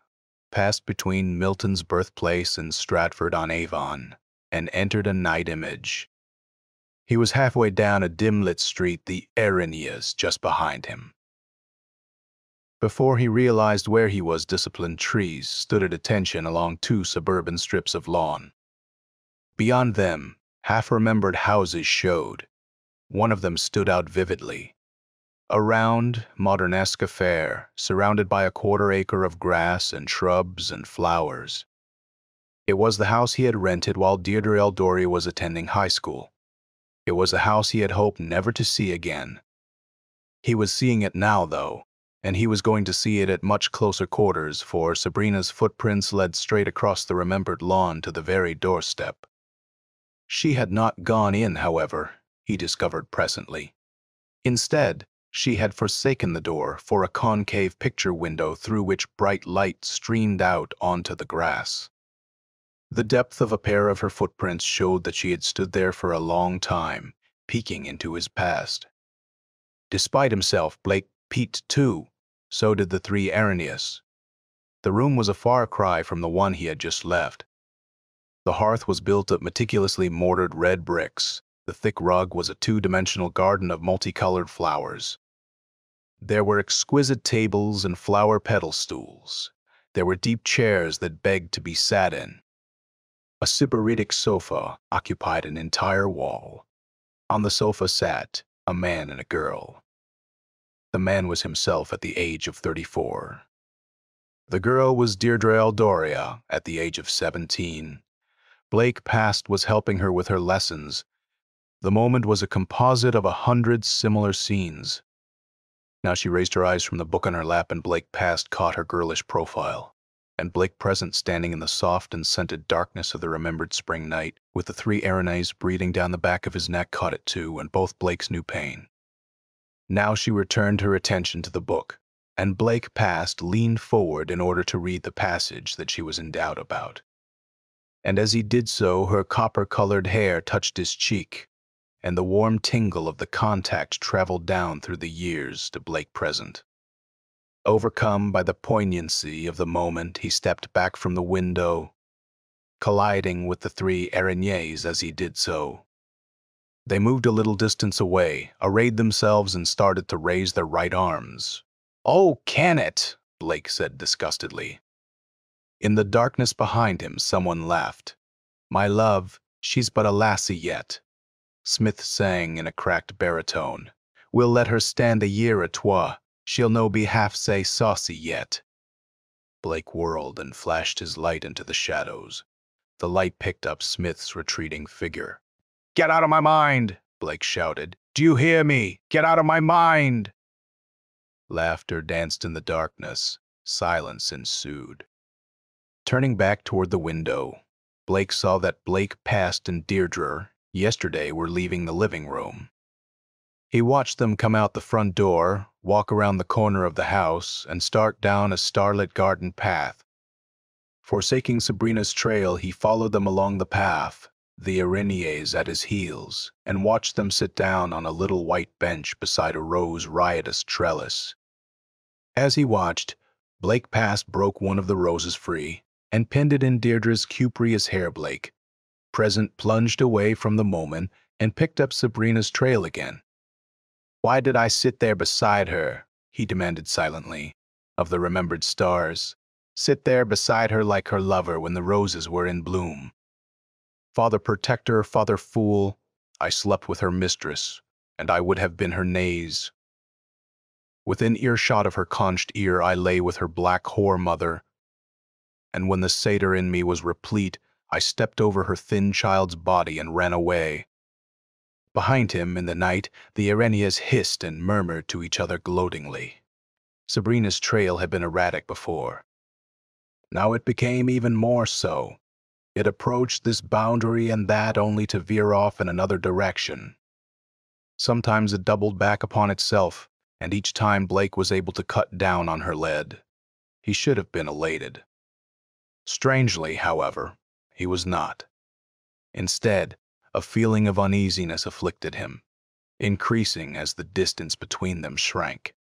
passed between Milton's birthplace and Stratford-on-Avon, and entered a night image. He was halfway down a dim-lit street, the Erinyes just behind him. Before he realized where he was, disciplined trees stood at attention along two suburban strips of lawn. Beyond them, half-remembered houses showed. One of them stood out vividly. A round, modern-esque affair, surrounded by a quarter-acre of grass and shrubs and flowers. It was the house he had rented while Deirdre Eldoria was attending high school. It was a house he had hoped never to see again. He was seeing it now, though, and he was going to see it at much closer quarters, for Sabrina's footprints led straight across the remembered lawn to the very doorstep. She had not gone in, however, he discovered presently. Instead, she had forsaken the door for a concave picture window through which bright light streamed out onto the grass. The depth of a pair of her footprints showed that she had stood there for a long time, peeking into his past. Despite himself, Blake peeked too. So did the three Erinyes. The room was a far cry from the one he had just left. The hearth was built of meticulously mortared red bricks. The thick rug was a two-dimensional garden of multicolored flowers. There were exquisite tables and flower petal stools. There were deep chairs that begged to be sat in. A sybaritic sofa occupied an entire wall. On the sofa sat a man and a girl. The man was himself at the age of 34. The girl was Deirdre Eldoria at the age of 17. Blake past was helping her with her lessons. The moment was a composite of 100 similar scenes. Now she raised her eyes from the book on her lap, and Blake past caught her girlish profile. And Blake present, standing in the soft and scented darkness of the remembered spring night, with the three Erinyes breathing down the back of his neck, caught it too, and both Blake's knew pain. Now she returned her attention to the book, and Blake past leaned forward in order to read the passage that she was in doubt about. And as he did so, her copper-colored hair touched his cheek, and the warm tingle of the contact traveled down through the years to Blake present. Overcome by the poignancy of the moment, he stepped back from the window, colliding with the three Erinyes as he did so. They moved a little distance away, arrayed themselves, and started to raise their right arms. "Oh, can it?" Blake said disgustedly. In the darkness behind him, someone laughed. "My love, she's but a lassie yet," Smith sang in a cracked baritone. "We'll let her stand a year or twa. She'll no be half sae saucy yet." Blake whirled and flashed his light into the shadows. The light picked up Smith's retreating figure. "Get out of my mind!" Blake shouted. "Do you hear me? Get out of my mind!" Laughter danced in the darkness. Silence ensued. Turning back toward the window, Blake saw that Blake past and Deirdre yesterday were leaving the living room. He watched them come out the front door, walk around the corner of the house, and start down a starlit garden path. Forsaking Sabrina's trail, he followed them along the path, the Erinyes at his heels, and watched them sit down on a little white bench beside a rose riotous trellis. As he watched, Blake past broke one of the roses free and pinned it in Deirdre's cupreous hair. Blake present plunged away from the moment and picked up Sabrina's trail again. "Why did I sit there beside her?" he demanded silently, of the remembered stars. "Sit there beside her like her lover when the roses were in bloom. Father protector, father fool, I slept with her mistress, and I would have been her naze. Within earshot of her conched ear I lay with her black whore mother, and when the satyr in me was replete, I stepped over her thin child's body and ran away." Behind him, in the night, the Erinyes hissed and murmured to each other gloatingly. Sabrina's trail had been erratic before. Now it became even more so. It approached this boundary and that only to veer off in another direction. Sometimes it doubled back upon itself, and each time Blake was able to cut down on her lead. He should have been elated. Strangely, however, he was not. Instead, a feeling of uneasiness afflicted him, increasing as the distance between them shrank.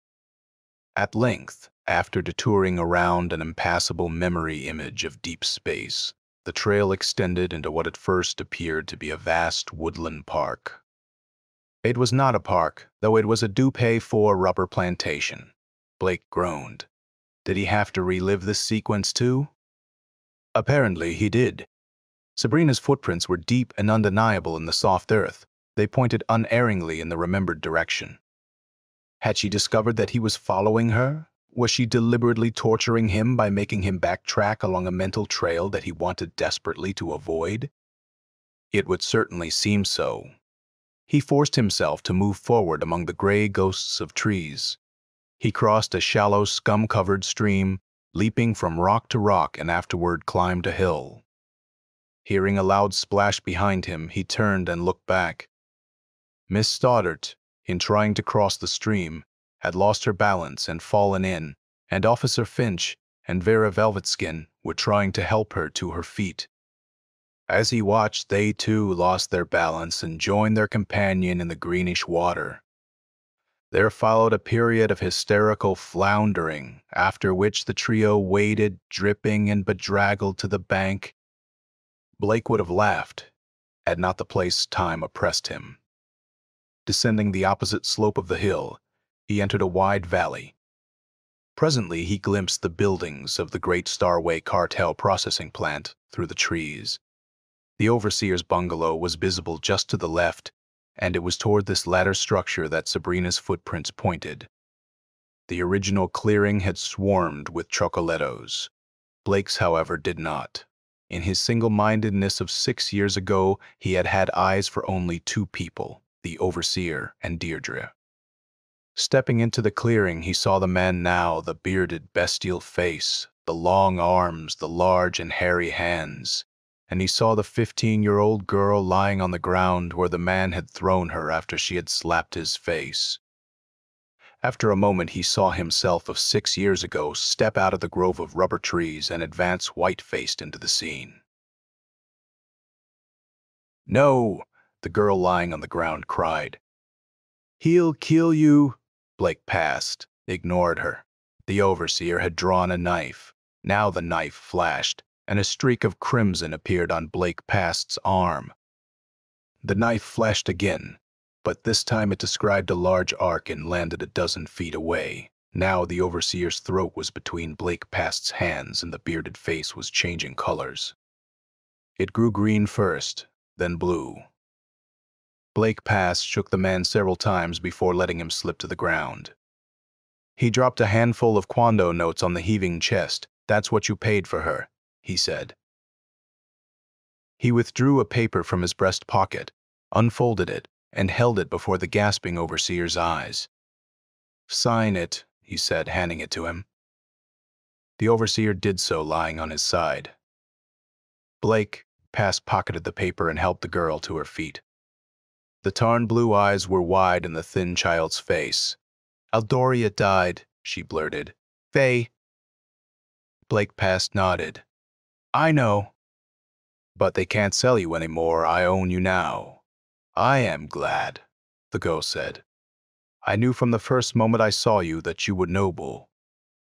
At length, After detouring around an impassable memory image of deep space, the trail extended into what at first appeared to be a vast woodland park. It was not a park, though it was a do-pay-for rubber plantation. Blake groaned. Did he have to relive this sequence too? Apparently he did. Sabrina's footprints were deep and undeniable in the soft earth. They pointed unerringly in the remembered direction. Had she discovered that he was following her? Was she deliberately torturing him by making him backtrack along a mental trail that he wanted desperately to avoid? It would certainly seem so. He forced himself to move forward among the gray ghosts of trees. He crossed a shallow, scum-covered stream, leaping from rock to rock, and afterward climbed a hill. Hearing a loud splash behind him, he turned and looked back. Miss Stoddart, in trying to cross the stream, had lost her balance and fallen in, and Officer Finch and Vera Velvetskin were trying to help her to her feet. As he watched, they too lost their balance and joined their companion in the greenish water. There followed a period of hysterical floundering, after which the trio waded, dripping and bedraggled, to the bank. Blake would have laughed, had not the place time oppressed him. Descending the opposite slope of the hill, he entered a wide valley. Presently he glimpsed the buildings of the Great Starway Cartel processing plant through the trees. The overseer's bungalow was visible just to the left, and it was toward this latter structure that Sabrina's footprints pointed. The original clearing had swarmed with chocolattos. Blake's, however, did not. In his single-mindedness of 6 years ago, he had had eyes for only two people, the overseer and Deirdre. Stepping into the clearing, he saw the man now, the bearded, bestial face, the long arms, the large and hairy hands, and he saw the 15-year-old girl lying on the ground where the man had thrown her after she had slapped his face. After a moment, he saw himself of 6 years ago step out of the grove of rubber trees and advance white-faced into the scene. "No!" the girl lying on the ground cried. "He'll kill you!" Blake passed, ignored her. The overseer had drawn a knife. Now the knife flashed, and a streak of crimson appeared on Blake Past's arm. The knife flashed again, but this time it described a large arc and landed a dozen feet away. Now the overseer's throat was between Blake Past's hands, and the bearded face was changing colors. It grew green first, then blue. Blake Past shook the man several times before letting him slip to the ground. He dropped a handful of Quando notes on the heaving chest. "That's what you paid for her," he said. He withdrew a paper from his breast pocket, unfolded it, and held it before the gasping overseer's eyes. "Sign it," he said, handing it to him. The overseer did so, lying on his side. Blake Past pocketed the paper and helped the girl to her feet. The tarn blue eyes were wide in the thin child's face. "Eldoria died," she blurted. "Faye." Blake Past nodded. "I know. But they can't sell you anymore. I own you now." "I am glad," the ghost said. "I knew from the first moment I saw you that you were noble.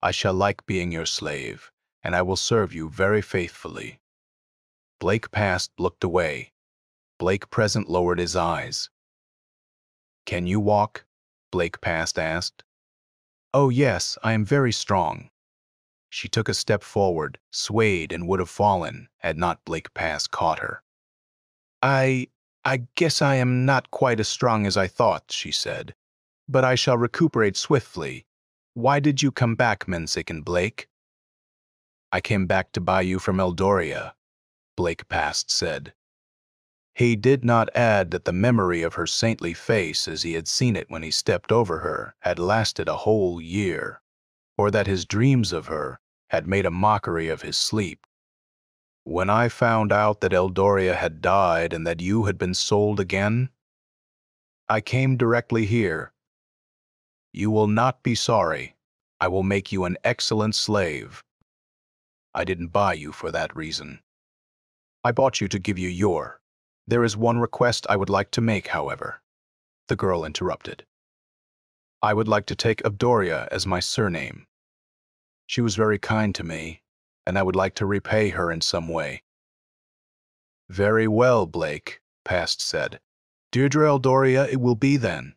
I shall like being your slave, and I will serve you very faithfully." Blake Past looked away. Blake Present lowered his eyes. "Can you walk?" Blake Past asked. "Oh yes, I am very strong." She took a step forward, swayed, and would have fallen had not Blake Past caught her. I guess I am not quite as strong as I thought," she said, "but I shall recuperate swiftly. Why did you come back, Mensick and Blake?" "I came back to buy you from Eldoria," Blake Past said. He did not add that the memory of her saintly face as he had seen it when he stepped over her had lasted a whole year, or that his dreams of her had made a mockery of his sleep. "When I found out that Eldoria had died and that you had been sold again, I came directly here. You will not be sorry. I will make you an excellent slave. I didn't buy you for that reason. I bought you to give you your. There is one request I would like to make, however." The girl interrupted. "I would like to take Eldoria as my surname." She was very kind to me, and I would like to repay her in some way." "Very well, Blake," Past said. "Deirdre Eldoria it will be then."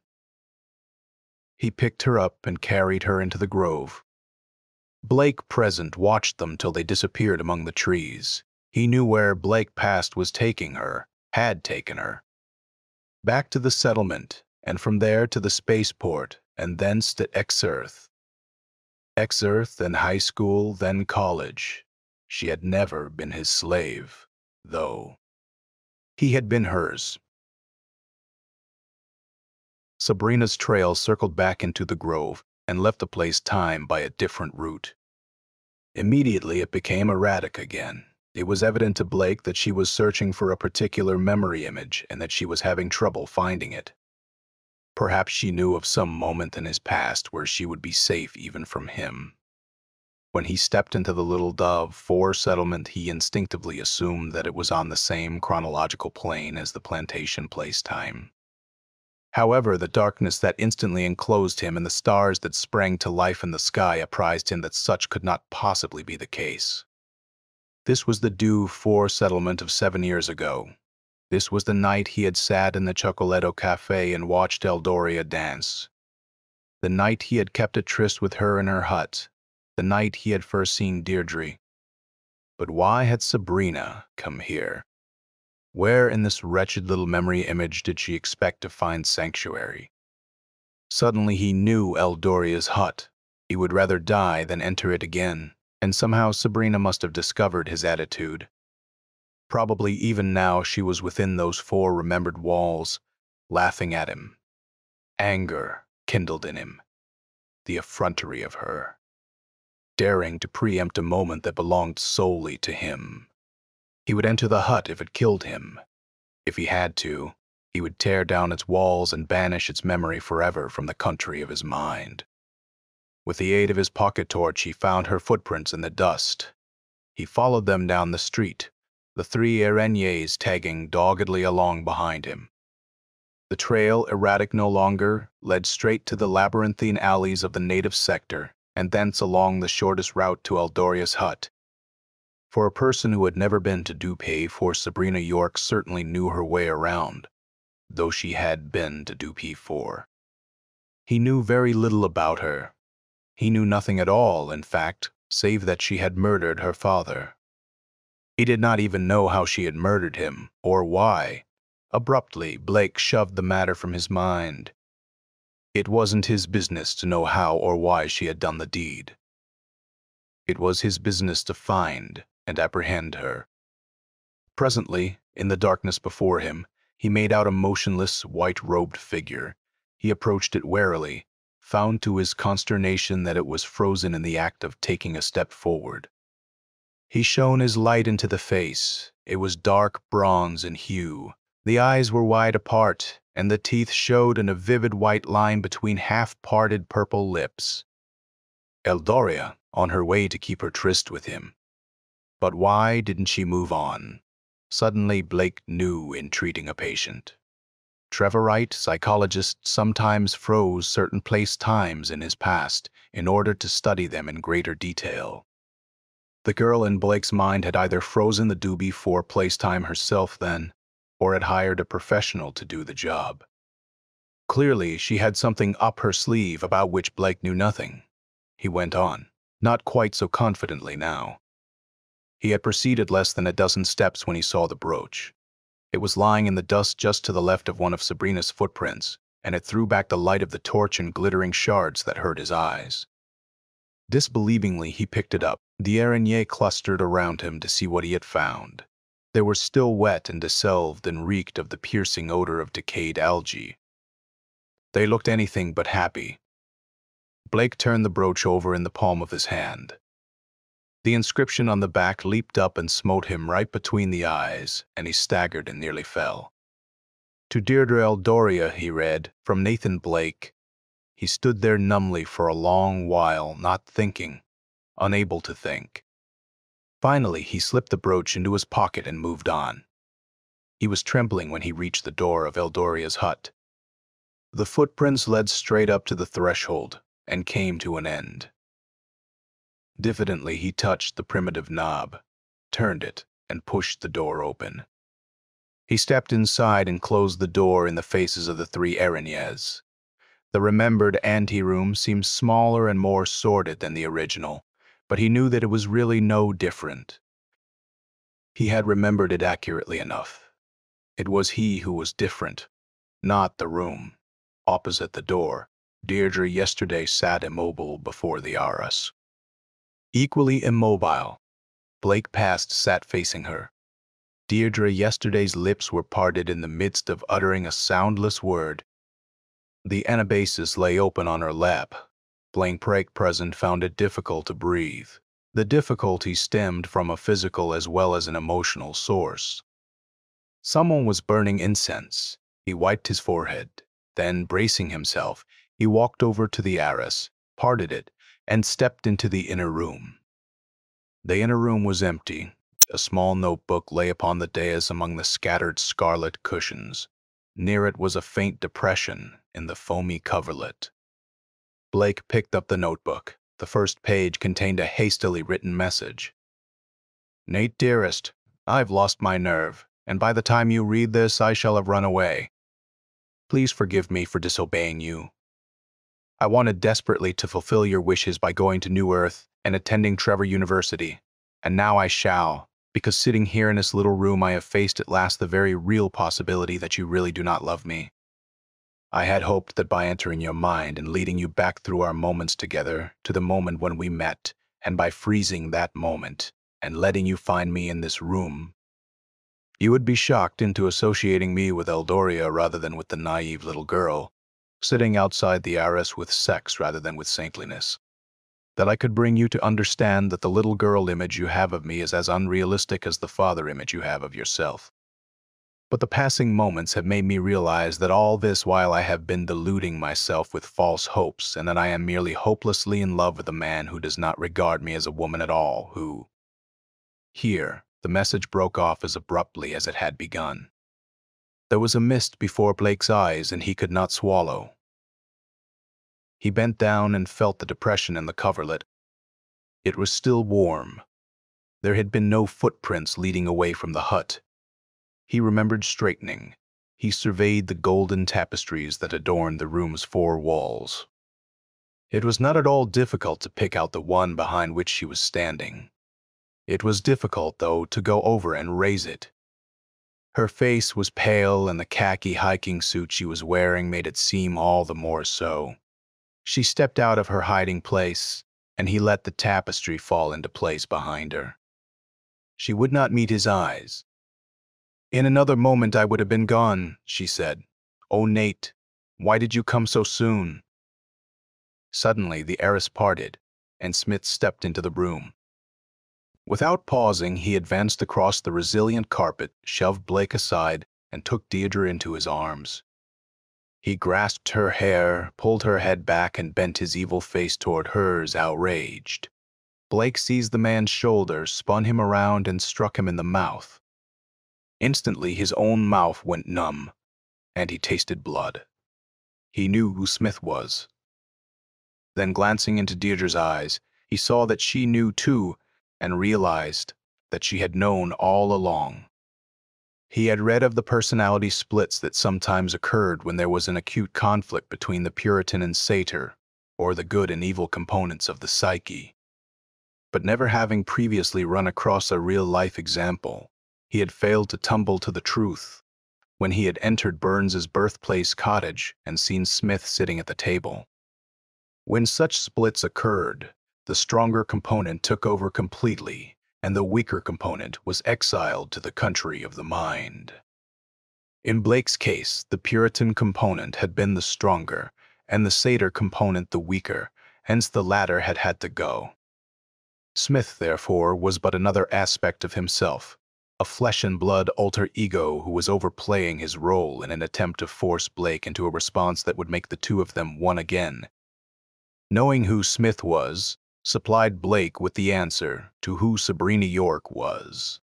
He picked her up and carried her into the grove. Blake present watched them till they disappeared among the trees. He knew where Blake Past was taking her, had taken her. Back to the settlement, and from there to the spaceport, and thence to Exearth. Exearth, then high school, then college. She had never been his slave, though. He had been hers. Sabrina's trail circled back into the grove and left the place time by a different route. Immediately it became erratic again. It was evident to Blake that she was searching for a particular memory image and that she was having trouble finding it. Perhaps she knew of some moment in his past where she would be safe even from him. When he stepped into the Little Dove 4 settlement, he instinctively assumed that it was on the same chronological plane as the plantation place time. However, the darkness that instantly enclosed him and the stars that sprang to life in the sky apprised him that such could not possibly be the case. This was the Dew 4 settlement of 7 years ago. This was the night he had sat in the Chocolatto Cafe and watched Eldoria dance. The night he had kept a tryst with her in her hut. The night he had first seen Deirdre. But why had Sabrina come here? Where in this wretched little memory image did she expect to find sanctuary? Suddenly he knew Eldoria's hut. He would rather die than enter it again, and somehow Sabrina must have discovered his attitude. Probably even now she was within those 4 remembered walls, laughing at him. Anger kindled in him. The effrontery of her. Daring to preempt a moment that belonged solely to him. He would enter the hut if it killed him. If he had to, he would tear down its walls and banish its memory forever from the country of his mind. With the aid of his pocket torch, he found her footprints in the dust. He followed them down the street, the 3 Erenniers tagging doggedly along behind him. The trail, erratic no longer, led straight to the labyrinthine alleys of the native sector, and thence along the shortest route to Eldoria's hut. For a person who had never been to Dupay, for Sabrina York certainly knew her way around, though she had been to Dupay 4. He knew very little about her. He knew nothing at all, in fact, save that she had murdered her father. He did not even know how she had murdered him, or why. Abruptly, Blake shoved the matter from his mind. It wasn't his business to know how or why she had done the deed. It was his business to find and apprehend her. Presently, in the darkness before him, he made out a motionless, white-robed figure. He approached it warily, found to his consternation that it was frozen in the act of taking a step forward. He shone his light into the face. It was dark bronze in hue. The eyes were wide apart, and the teeth showed in a vivid white line between half-parted purple lips. Eldoria, on her way to keep her tryst with him. But why didn't she move on? Suddenly Blake knew in treating a patient. Trevorite, psychologist, sometimes froze certain place-times in his past in order to study them in greater detail. The girl in Blake's mind had either frozen the Doobie 4 place-time herself then, or had hired a professional to do the job. Clearly, she had something up her sleeve about which Blake knew nothing. He went on, not quite so confidently now. He had proceeded less than a dozen steps when he saw the brooch. It was lying in the dust just to the left of one of Sabrina's footprints, and it threw back the light of the torch in glittering shards that hurt his eyes. Disbelievingly, he picked it up. The Erennier clustered around him to see what he had found. They were still wet and dissolved and reeked of the piercing odor of decayed algae. They looked anything but happy. Blake turned the brooch over in the palm of his hand. The inscription on the back leaped up and smote him right between the eyes, and he staggered and nearly fell. To Deirdre Eldoria, he read, from Nathan Blake. He stood there numbly for a long while, not thinking, unable to think. Finally, he slipped the brooch into his pocket and moved on. He was trembling when he reached the door of Eldoria's hut. The footprints led straight up to the threshold and came to an end. Diffidently, he touched the primitive knob, turned it, and pushed the door open. He stepped inside and closed the door in the faces of the three Erinyes. The remembered anteroom seemed smaller and more sordid than the original, but he knew that it was really no different. He had remembered it accurately enough. It was he who was different, not the room. Opposite the door, Deirdre yesterday sat immobile before the arras. Equally immobile, Blake Past sat facing her. Deirdre yesterday's lips were parted in the midst of uttering a soundless word. The anabasis lay open on her lap. Blake present found it difficult to breathe. The difficulty stemmed from a physical as well as an emotional source. Someone was burning incense. He wiped his forehead. Then, bracing himself, he walked over to the arras, parted it, and stepped into the inner room. The inner room was empty. A small notebook lay upon the dais among the scattered scarlet cushions. Near it was a faint depression in the foamy coverlet. Blake picked up the notebook. The first page contained a hastily written message. "Nate, dearest, I've lost my nerve, and by the time you read this, I shall have run away. Please forgive me for disobeying you. I wanted desperately to fulfill your wishes by going to New Earth and attending Trevor University, and now I shall, because sitting here in this little room I have faced at last the very real possibility that you really do not love me. I had hoped that by entering your mind and leading you back through our moments together to the moment when we met, and by freezing that moment and letting you find me in this room, you would be shocked into associating me with Eldoria rather than with the naive little girl, sitting outside the arras with sex rather than with saintliness. That I could bring you to understand that the little girl image you have of me is as unrealistic as the father image you have of yourself. But the passing moments have made me realize that all this while I have been deluding myself with false hopes, and that I am merely hopelessly in love with a man who does not regard me as a woman at all, who—" Here, the message broke off as abruptly as it had begun. There was a mist before Blake's eyes, and he could not swallow. He bent down and felt the depression in the coverlet. It was still warm. There had been no footprints leading away from the hut. He remembered straightening. He surveyed the golden tapestries that adorned the room's four walls. It was not at all difficult to pick out the one behind which she was standing. It was difficult, though, to go over and raise it. Her face was pale, and the khaki hiking suit she was wearing made it seem all the more so. She stepped out of her hiding place, and he let the tapestry fall into place behind her. She would not meet his eyes. "In another moment I would have been gone," she said. "Oh, Nate, why did you come so soon?" Suddenly the arras parted, and Smith stepped into the room. Without pausing, he advanced across the resilient carpet, shoved Blake aside, and took Deirdre into his arms. He grasped her hair, pulled her head back, and bent his evil face toward hers, outraged. Blake seized the man's shoulder, spun him around, and struck him in the mouth. Instantly, his own mouth went numb, and he tasted blood. He knew who Smith was. Then, glancing into Deirdre's eyes, he saw that she knew too, and realized that she had known all along. He had read of the personality splits that sometimes occurred when there was an acute conflict between the Puritan and satyr, or the good and evil components of the psyche. But never having previously run across a real-life example, he had failed to tumble to the truth when he had entered Burns's birthplace cottage and seen Smith sitting at the table. When such splits occurred, the stronger component took over completely, and the weaker component was exiled to the country of the mind. In Blake's case, the Puritan component had been the stronger, and the satyr component the weaker, hence the latter had had to go. Smith, therefore, was but another aspect of himself, a flesh-and-blood alter ego who was overplaying his role in an attempt to force Blake into a response that would make the two of them one again. Knowing who Smith was, supplied Blake with the answer to who Sabrina York was.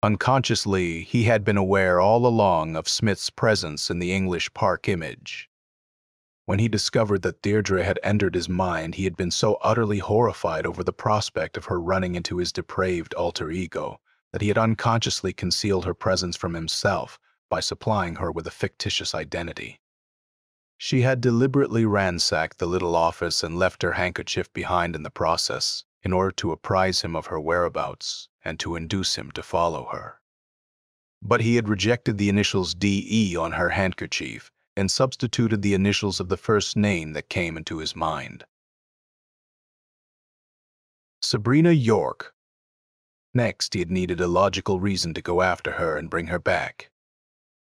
Unconsciously, he had been aware all along of Smith's presence in the English Park image. When he discovered that Deirdre had entered his mind, he had been so utterly horrified over the prospect of her running into his depraved alter ego that he had unconsciously concealed her presence from himself by supplying her with a fictitious identity. She had deliberately ransacked the little office and left her handkerchief behind in the process, in order to apprise him of her whereabouts and to induce him to follow her. But he had rejected the initials D.E. on her handkerchief and substituted the initials of the first name that came into his mind. Sabrina York. Next, he had needed a logical reason to go after her and bring her back.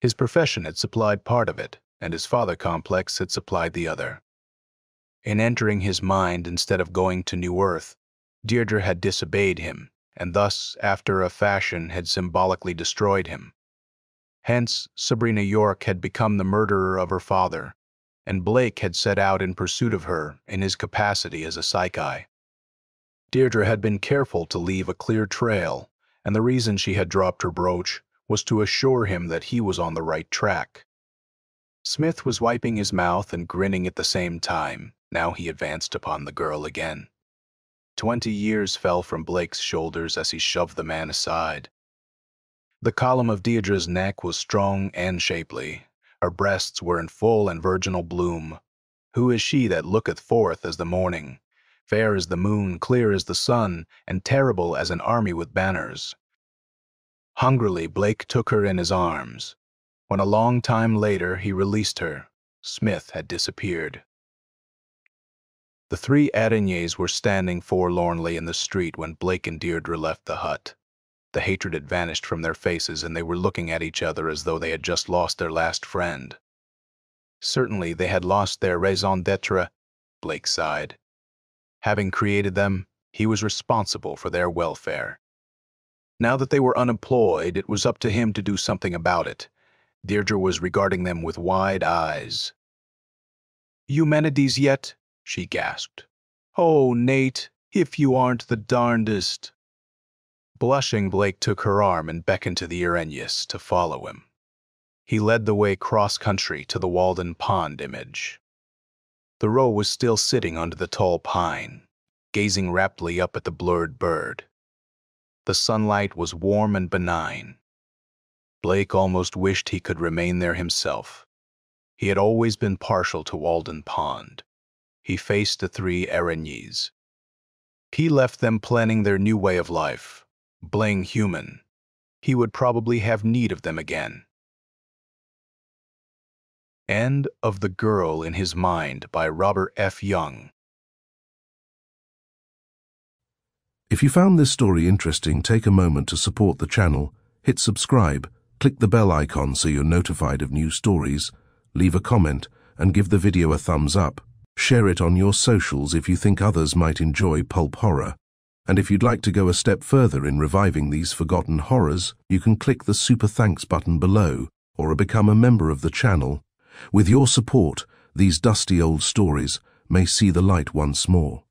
His profession had supplied part of it, and his father complex had supplied the other. In entering his mind instead of going to New Earth, Deirdre had disobeyed him, and thus, after a fashion, had symbolically destroyed him. Hence, Sabrina York had become the murderer of her father, and Blake had set out in pursuit of her in his capacity as a psycheye. Deirdre had been careful to leave a clear trail, and the reason she had dropped her brooch was to assure him that he was on the right track. Smith was wiping his mouth and grinning at the same time. Now he advanced upon the girl again. 20 years fell from Blake's shoulders as he shoved the man aside. The column of Deirdre's neck was strong and shapely. Her breasts were in full and virginal bloom. Who is she that looketh forth as the morning, fair as the moon, clear as the sun, and terrible as an army with banners? Hungrily, Blake took her in his arms. When a long time later he released her, Smith had disappeared. The three araignées were standing forlornly in the street when Blake and Deirdre left the hut. The hatred had vanished from their faces, and they were looking at each other as though they had just lost their last friend. Certainly they had lost their raison d'etre, Blake sighed. Having created them, he was responsible for their welfare. Now that they were unemployed, it was up to him to do something about it. Deirdre was regarding them with wide eyes. "Eumenides yet?" she gasped. "Oh, Nate, if you aren't the darndest." Blushing, Blake took her arm and beckoned to the araignées to follow him. He led the way cross-country to the Walden Pond image. The roe was still sitting under the tall pine, gazing raptly up at the blurred bird. The sunlight was warm and benign. Blake almost wished he could remain there himself. He had always been partial to Walden Pond. He faced the three araignées. He left them planning their new way of life. Being human, he would probably have need of them again. End of The Girl in His Mind by Robert F. Young. If you found this story interesting, take a moment to support the channel, hit subscribe, click the bell icon so you're notified of new stories, leave a comment, and give the video a thumbs up. Share it on your socials if you think others might enjoy pulp horror. And if you'd like to go a step further in reviving these forgotten horrors, you can click the Super Thanks button below or become a member of the channel. With your support, these dusty old stories may see the light once more.